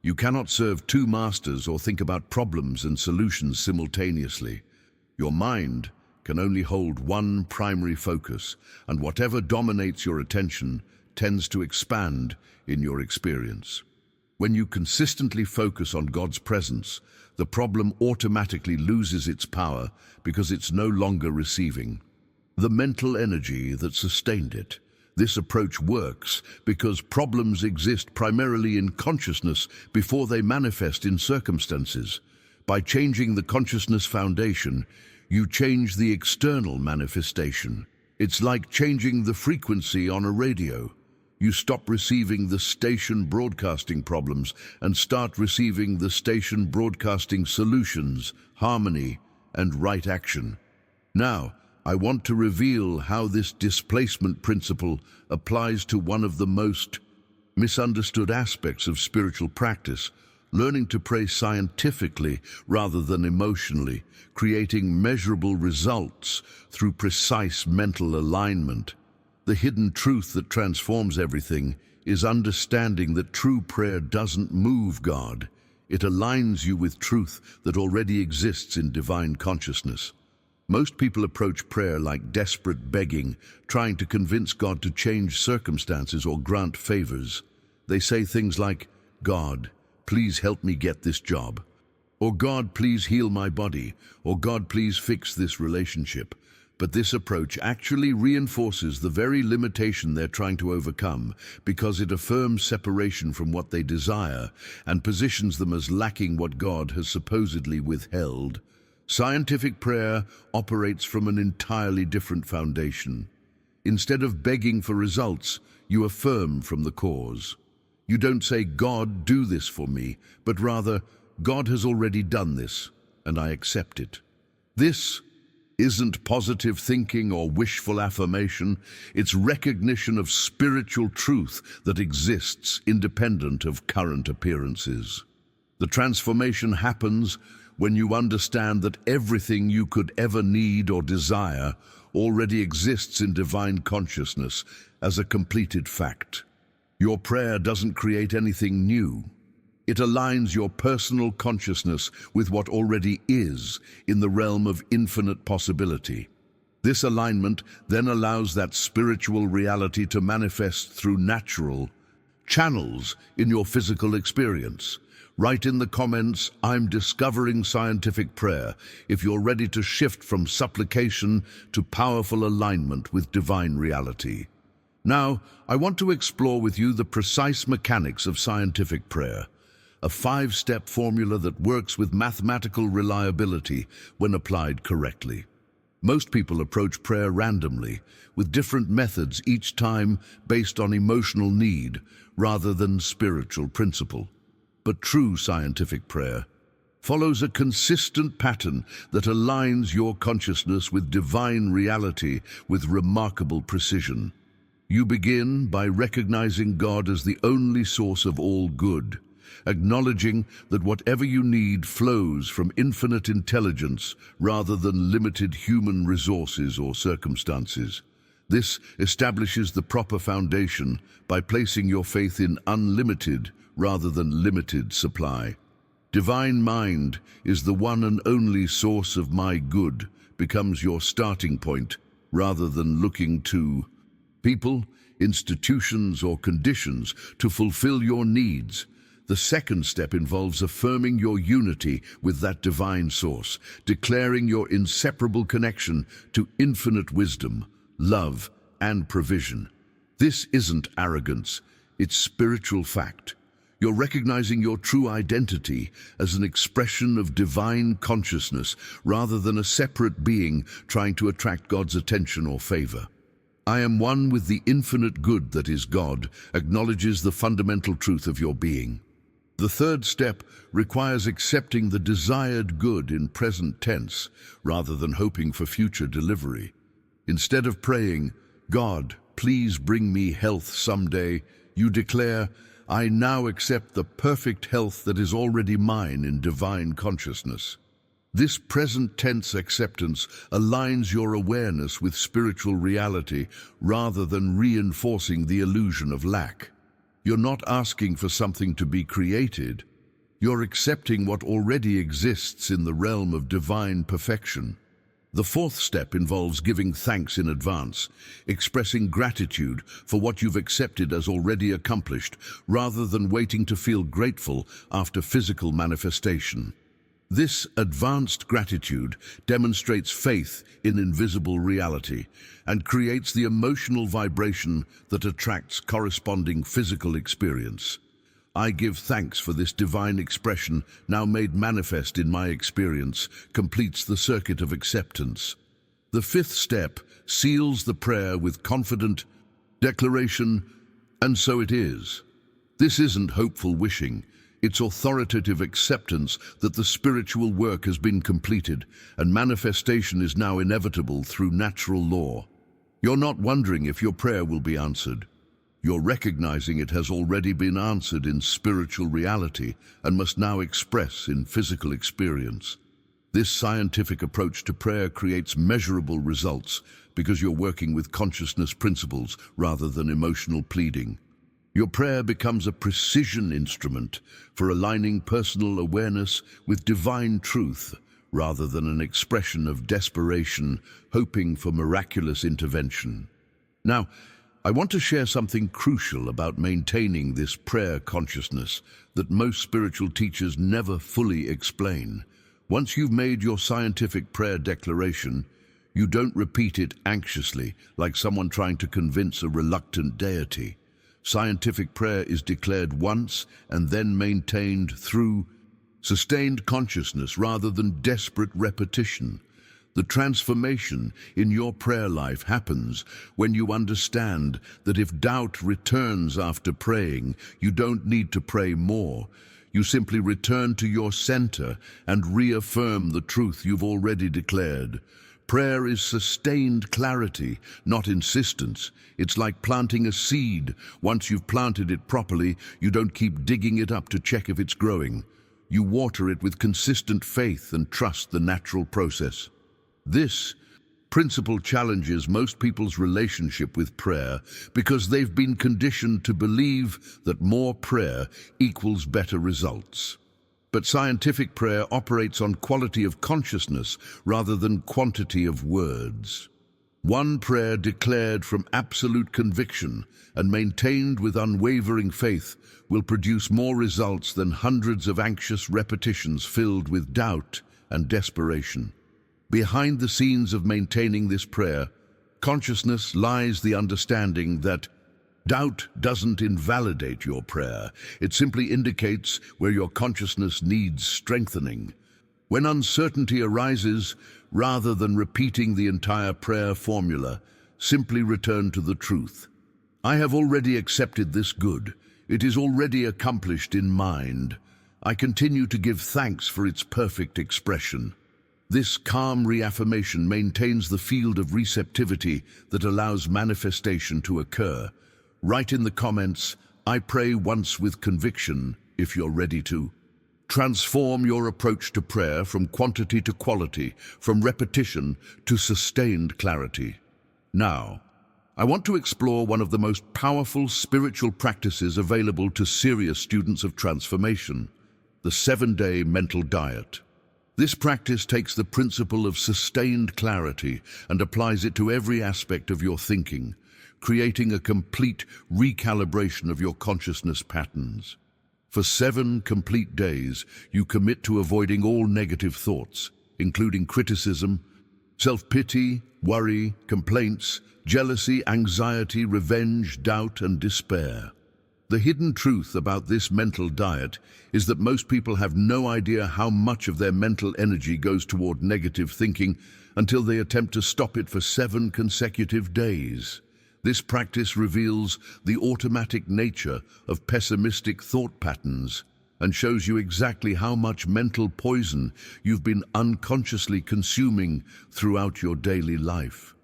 You cannot serve 2 masters or think about problems and solutions simultaneously. Your mind can only hold one primary focus, and whatever dominates your attention tends to expand in your experience. When you consistently focus on God's presence, the problem automatically loses its power because it's no longer receiving the mental energy that sustained it. This approach works because problems exist primarily in consciousness before they manifest in circumstances. By changing the consciousness foundation, you change the external manifestation. It's like changing the frequency on a radio. You stop receiving the station broadcasting problems and start receiving the station broadcasting solutions, harmony, and right action. Now, I want to reveal how this displacement principle applies to one of the most misunderstood aspects of spiritual practice, learning to pray scientifically rather than emotionally, creating measurable results through precise mental alignment. The hidden truth that transforms everything is understanding that true prayer doesn't move God. It aligns you with truth that already exists in divine consciousness. Most people approach prayer like desperate begging, trying to convince God to change circumstances or grant favors. They say things like, "God, please help me get this job," or "God, please heal my body," or "God, please fix this relationship." But this approach actually reinforces the very limitation they're trying to overcome because it affirms separation from what they desire and positions them as lacking what God has supposedly withheld. Scientific prayer operates from an entirely different foundation. Instead of begging for results, you affirm from the cause. You don't say, "God, do this for me," but rather, "God has already done this, and I accept it." This isn't positive thinking or wishful affirmation. It's recognition of spiritual truth that exists independent of current appearances. The transformation happens when you understand that everything you could ever need or desire already exists in divine consciousness as a completed fact. Your prayer doesn't create anything new. It aligns your personal consciousness with what already is in the realm of infinite possibility. This alignment then allows that spiritual reality to manifest through natural channels in your physical experience. Write in the comments, "I'm discovering scientific prayer," if you're ready to shift from supplication to powerful alignment with divine reality. Now, I want to explore with you the precise mechanics of scientific prayer, a 5-step formula that works with mathematical reliability when applied correctly. Most people approach prayer randomly, with different methods each time based on emotional need rather than spiritual principle. But true scientific prayer follows a consistent pattern that aligns your consciousness with divine reality with remarkable precision. You begin by recognizing God as the only source of all good, acknowledging that whatever you need flows from infinite intelligence rather than limited human resources or circumstances. This establishes the proper foundation by placing your faith in unlimited rather than limited supply. Divine mind is the one and only source of my good becomes your starting point rather than looking to people, institutions, or conditions to fulfill your needs. The second step involves affirming your unity with that divine source, declaring your inseparable connection to infinite wisdom, love, and provision. This isn't arrogance, it's spiritual fact. You're recognizing your true identity as an expression of divine consciousness rather than a separate being trying to attract God's attention or favor. "I am one with the infinite good that is God" acknowledges the fundamental truth of your being. The third step requires accepting the desired good in present tense rather than hoping for future delivery. Instead of praying, "God, please bring me health someday," you declare, "I now accept the perfect health that is already mine in divine consciousness." This present tense acceptance aligns your awareness with spiritual reality rather than reinforcing the illusion of lack. You're not asking for something to be created. You're accepting what already exists in the realm of divine perfection. The fourth step involves giving thanks in advance, expressing gratitude for what you've accepted as already accomplished, rather than waiting to feel grateful after physical manifestation. This advanced gratitude demonstrates faith in invisible reality and creates the emotional vibration that attracts corresponding physical experience. "I give thanks for this divine expression now made manifest in my experience," completes the circuit of acceptance. The fifth step seals the prayer with confident declaration, "and so it is." This isn't hopeful wishing. It's authoritative acceptance that the spiritual work has been completed and manifestation is now inevitable through natural law. You're not wondering if your prayer will be answered. You're recognizing it has already been answered in spiritual reality and must now express in physical experience. This scientific approach to prayer creates measurable results because you're working with consciousness principles rather than emotional pleading. Your prayer becomes a precision instrument for aligning personal awareness with divine truth rather than an expression of desperation, hoping for miraculous intervention. Now, I want to share something crucial about maintaining this prayer consciousness that most spiritual teachers never fully explain. Once you've made your scientific prayer declaration, you don't repeat it anxiously like someone trying to convince a reluctant deity. Scientific prayer is declared once and then maintained through sustained consciousness rather than desperate repetition. The transformation in your prayer life happens when you understand that if doubt returns after praying, you don't need to pray more. You simply return to your center and reaffirm the truth you've already declared. Prayer is sustained clarity, not insistence. It's like planting a seed. Once you've planted it properly, you don't keep digging it up to check if it's growing. You water it with consistent faith and trust the natural process. This principle challenges most people's relationship with prayer because they've been conditioned to believe that more prayer equals better results. But scientific prayer operates on quality of consciousness rather than quantity of words. One prayer declared from absolute conviction and maintained with unwavering faith will produce more results than hundreds of anxious repetitions filled with doubt and desperation. Behind the scenes of maintaining this prayer, consciousness lies the understanding that doubt doesn't invalidate your prayer. It simply indicates where your consciousness needs strengthening. When uncertainty arises, rather than repeating the entire prayer formula, simply return to the truth. I have already accepted this good. It is already accomplished in mind. I continue to give thanks for its perfect expression. This calm reaffirmation maintains the field of receptivity that allows manifestation to occur. Write in the comments, "I pray once with conviction," if you're ready to. Transform your approach to prayer from quantity to quality, from repetition to sustained clarity. Now, I want to explore one of the most powerful spiritual practices available to serious students of transformation, the 7-day mental diet. This practice takes the principle of sustained clarity and applies it to every aspect of your thinking, creating a complete recalibration of your consciousness patterns. For 7 complete days, you commit to avoiding all negative thoughts, including criticism, self-pity, worry, complaints, jealousy, anxiety, revenge, doubt, and despair. The hidden truth about this mental diet is that most people have no idea how much of their mental energy goes toward negative thinking until they attempt to stop it for 7 consecutive days. This practice reveals the automatic nature of pessimistic thought patterns and shows you exactly how much mental poison you've been unconsciously consuming throughout your daily life.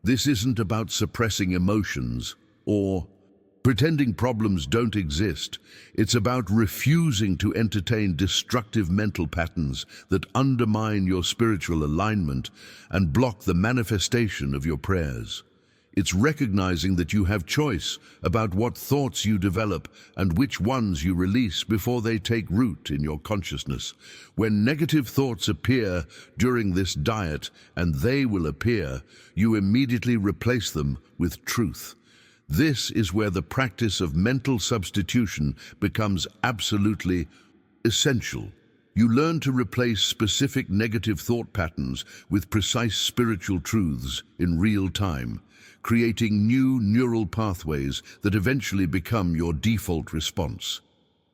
This isn't about suppressing emotions or pretending problems don't exist. It's about refusing to entertain destructive mental patterns that undermine your spiritual alignment and block the manifestation of your prayers. It's recognizing that you have choice about what thoughts you develop and which ones you release before they take root in your consciousness. When negative thoughts appear during this diet, and they will appear, you immediately replace them with truth. This is where the practice of mental substitution becomes absolutely essential. You learn to replace specific negative thought patterns with precise spiritual truths in real time, creating new neural pathways that eventually become your default response.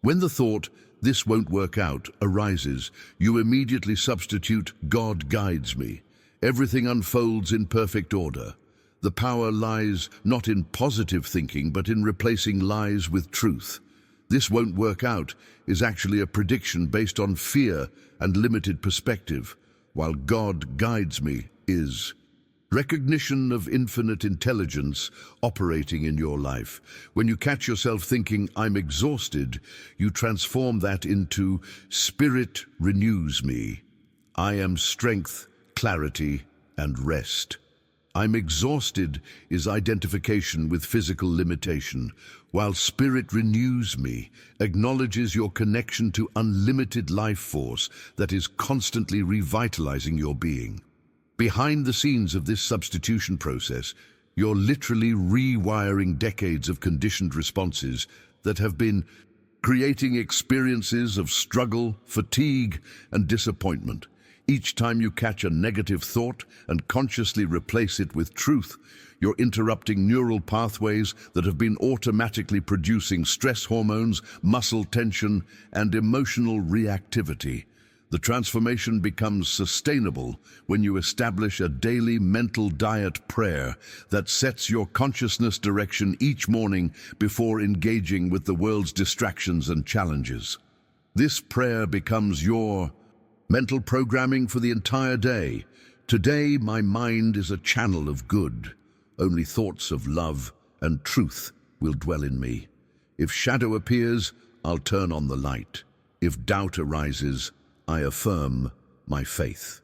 When the thought, "this won't work out," arises, you immediately substitute, "God guides me." Everything unfolds in perfect order. The power lies not in positive thinking, but in replacing lies with truth. "This won't work out" is actually a prediction based on fear and limited perspective, while "God guides me" is recognition of infinite intelligence operating in your life. When you catch yourself thinking, "I'm exhausted," you transform that into "Spirit renews me. I am strength, clarity, and rest." "I'm exhausted" is identification with physical limitation, while "Spirit renews me" acknowledges your connection to unlimited life force that is constantly revitalizing your being. Behind the scenes of this substitution process, you're literally rewiring decades of conditioned responses that have been creating experiences of struggle, fatigue, and disappointment. Each time you catch a negative thought and consciously replace it with truth, you're interrupting neural pathways that have been automatically producing stress hormones, muscle tension, and emotional reactivity. The transformation becomes sustainable when you establish a daily mental diet prayer that sets your consciousness direction each morning before engaging with the world's distractions and challenges. This prayer becomes your mental programming for the entire day. "Today, my mind is a channel of good. Only thoughts of love and truth will dwell in me. If shadow appears, I'll turn on the light. If doubt arises, I affirm my faith."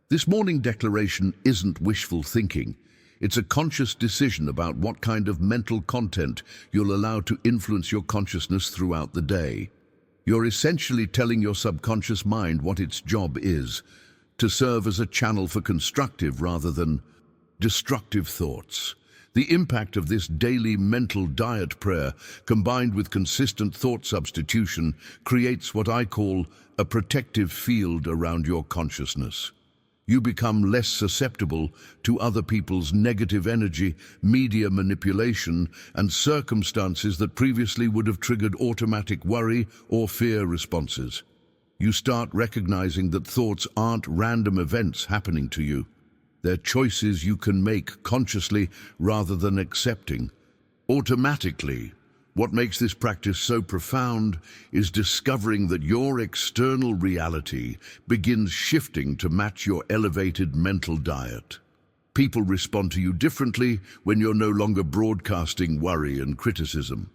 This morning declaration isn't wishful thinking. It's a conscious decision about what kind of mental content you'll allow to influence your consciousness throughout the day. You're essentially telling your subconscious mind what its job is, to serve as a channel for constructive rather than destructive thoughts. The impact of this daily mental diet prayer, combined with consistent thought substitution, creates what I call a protective field around your consciousness. You become less susceptible to other people's negative energy, media manipulation, and circumstances that previously would have triggered automatic worry or fear responses. You start recognizing that thoughts aren't random events happening to you. They're choices you can make consciously rather than accepting automatically. What makes this practice so profound is discovering that your external reality begins shifting to match your elevated mental diet. People respond to you differently when you're no longer broadcasting worry and criticism.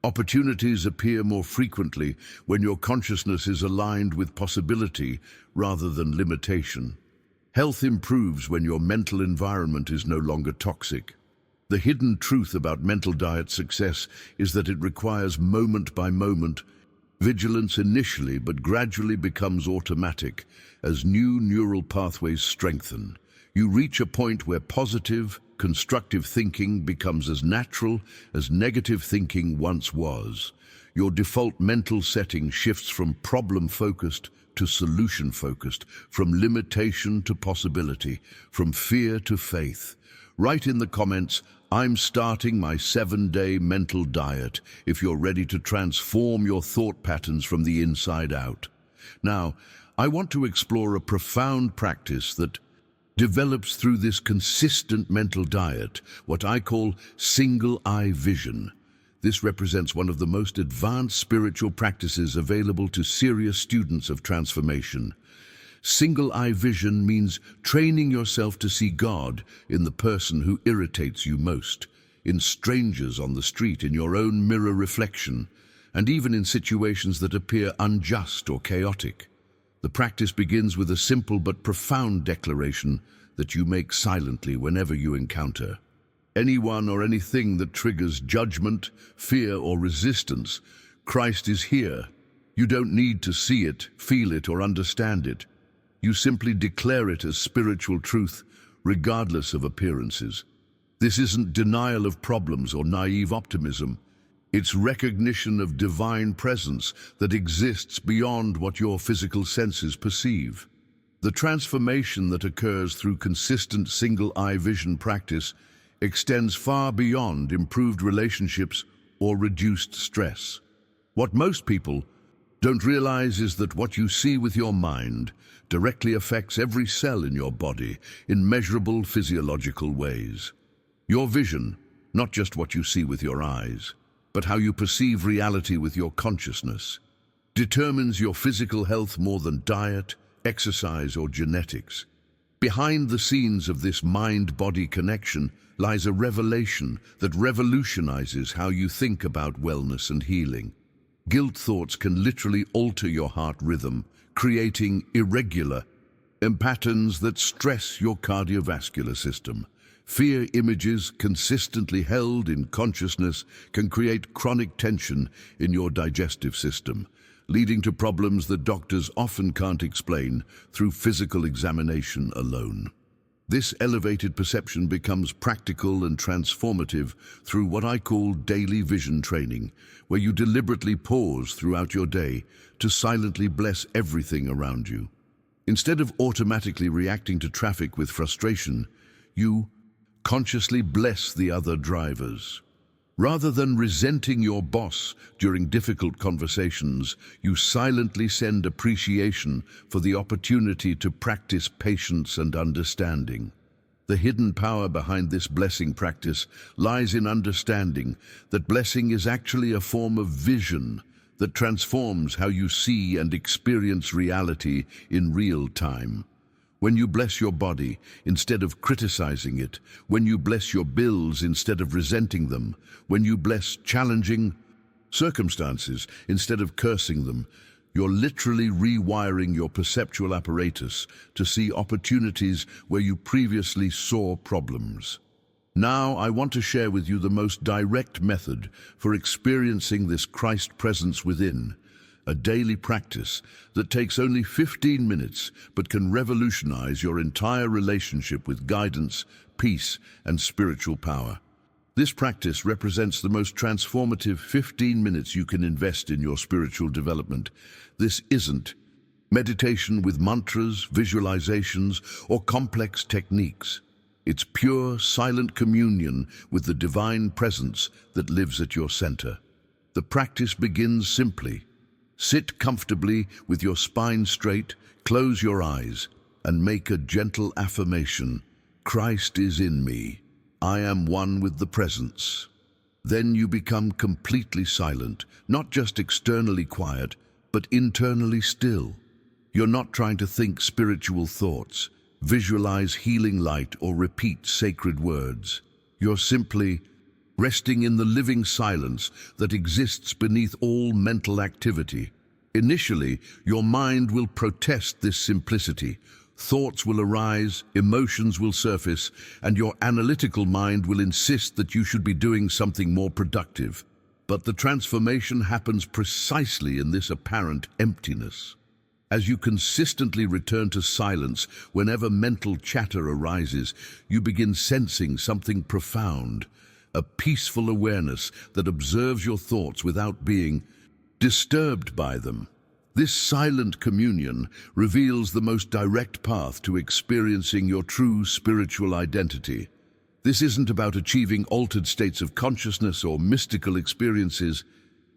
Opportunities appear more frequently when your consciousness is aligned with possibility rather than limitation. Health improves when your mental environment is no longer toxic. The hidden truth about mental diet success is that it requires moment-by-moment vigilance initially, but gradually becomes automatic as new neural pathways strengthen. You reach a point where positive, constructive thinking becomes as natural as negative thinking once was. Your default mental setting shifts from problem-focused to solution-focused, from limitation to possibility, from fear to faith. Write in the comments, "I'm starting my 7-day mental diet," if you're ready to transform your thought patterns from the inside out. Now, I want to explore a profound practice that develops through this consistent mental diet, what I call single-eye vision. This represents one of the most advanced spiritual practices available to serious students of transformation. Single-eye vision means training yourself to see God in the person who irritates you most, in strangers on the street, in your own mirror reflection, and even in situations that appear unjust or chaotic. The practice begins with a simple but profound declaration that you make silently whenever you encounter anyone or anything that triggers judgment, fear, or resistance. Christ is here. You don't need to see it, feel it, or understand it. You simply declare it as spiritual truth, regardless of appearances. This isn't denial of problems or naive optimism. It's recognition of divine presence that exists beyond what your physical senses perceive. The transformation that occurs through consistent single-eye vision practice extends far beyond improved relationships or reduced stress. What most people don't realize is that what you see with your mind directly affects every cell in your body in measurable physiological ways. Your vision, not just what you see with your eyes, but how you perceive reality with your consciousness, determines your physical health more than diet, exercise, or genetics. Behind the scenes of this mind-body connection lies a revelation that revolutionizes how you think about wellness and healing. Guilt thoughts can literally alter your heart rhythm, creating irregular patterns that stress your cardiovascular system. Fear images consistently held in consciousness can create chronic tension in your digestive system, leading to problems that doctors often can't explain through physical examination alone. This elevated perception becomes practical and transformative through what I call daily vision training, where you deliberately pause throughout your day to silently bless everything around you. Instead of automatically reacting to traffic with frustration, you consciously bless the other drivers. Rather than resenting your boss during difficult conversations, you silently send appreciation for the opportunity to practice patience and understanding. The hidden power behind this blessing practice lies in understanding that blessing is actually a form of vision that transforms how you see and experience reality in real time. When you bless your body instead of criticizing it, when you bless your bills instead of resenting them, when you bless challenging circumstances instead of cursing them, You're literally rewiring your perceptual apparatus to see opportunities where you previously saw problems. Now, I want to share with you the most direct method for experiencing this Christ presence within, a daily practice that takes only 15 minutes but can revolutionize your entire relationship with guidance, peace, and spiritual power. This practice represents the most transformative 15 minutes you can invest in your spiritual development. This isn't meditation with mantras, visualizations, or complex techniques. It's pure, silent communion with the divine presence that lives at your center. The practice begins simply. Sit comfortably with your spine straight, close your eyes, and make a gentle affirmation. Christ is in me. I am one with the presence. Then you become completely silent, not just externally quiet, but internally still. You're not trying to think spiritual thoughts, visualize healing light, or repeat sacred words. You're simply resting in the living silence that exists beneath all mental activity. Initially, your mind will protest this simplicity. Thoughts will arise, emotions will surface, and your analytical mind will insist that you should be doing something more productive. But the transformation happens precisely in this apparent emptiness. As you consistently return to silence whenever mental chatter arises, you begin sensing something profound, a peaceful awareness that observes your thoughts without being disturbed by them. This silent communion reveals the most direct path to experiencing your true spiritual identity. This isn't about achieving altered states of consciousness or mystical experiences.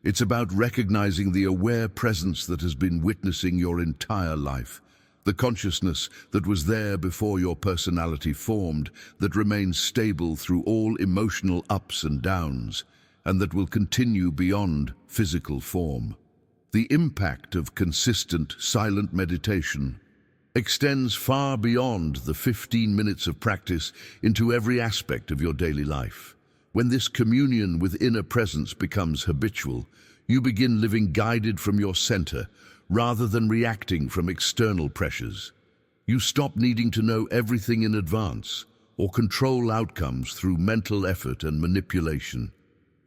It's about recognizing the aware presence that has been witnessing your entire life, the consciousness that was there before your personality formed, that remains stable through all emotional ups and downs, and that will continue beyond physical form. The impact of consistent, silent meditation extends far beyond the 15 minutes of practice into every aspect of your daily life. When this communion with inner presence becomes habitual, you begin living guided from your center rather than reacting from external pressures. You stop needing to know everything in advance or control outcomes through mental effort and manipulation.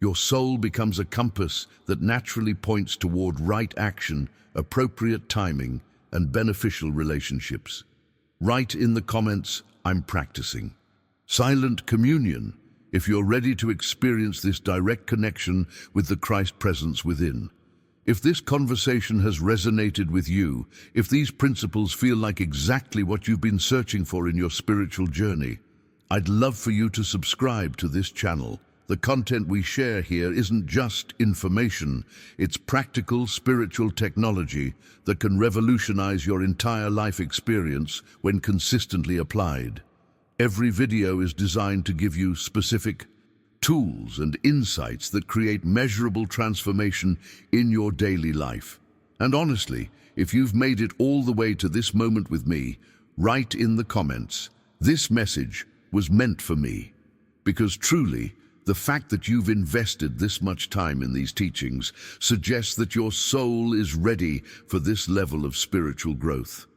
Your soul becomes a compass that naturally points toward right action, appropriate timing, and beneficial relationships. Write in the comments, "I'm practicing." Silent communion, if you're ready to experience this direct connection with the Christ presence within. If this conversation has resonated with you, if these principles feel like exactly what you've been searching for in your spiritual journey, I'd love for you to subscribe to this channel. The content we share here isn't just information, it's practical spiritual technology that can revolutionize your entire life experience when consistently applied. Every video is designed to give you specific tools and insights that create measurable transformation in your daily life. And honestly, if you've made it all the way to this moment with me, write in the comments, "This message was meant for me," because truly, the fact that you've invested this much time in these teachings suggests that your soul is ready for this level of spiritual growth.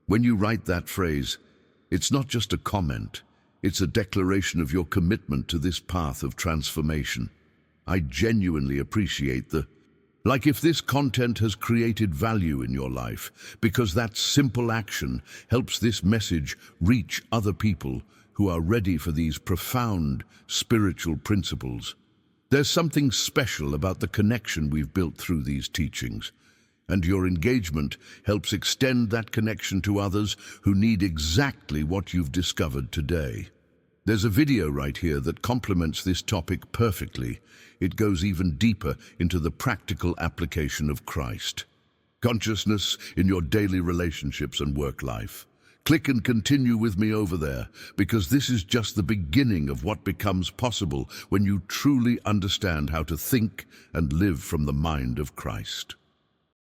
When you write that phrase, it's not just a comment, it's a declaration of your commitment to this path of transformation. I genuinely appreciate if this content has created value in your life, because that simple action helps this message reach other people who are ready for these profound spiritual principles. There's something special about the connection we've built through these teachings, and your engagement helps extend that connection to others who need exactly what you've discovered today. There's a video right here that complements this topic perfectly. It goes even deeper into the practical application of Christ consciousness in your daily relationships and work life. Click and continue with me over there, because this is just the beginning of what becomes possible when you truly understand how to think and live from the mind of Christ.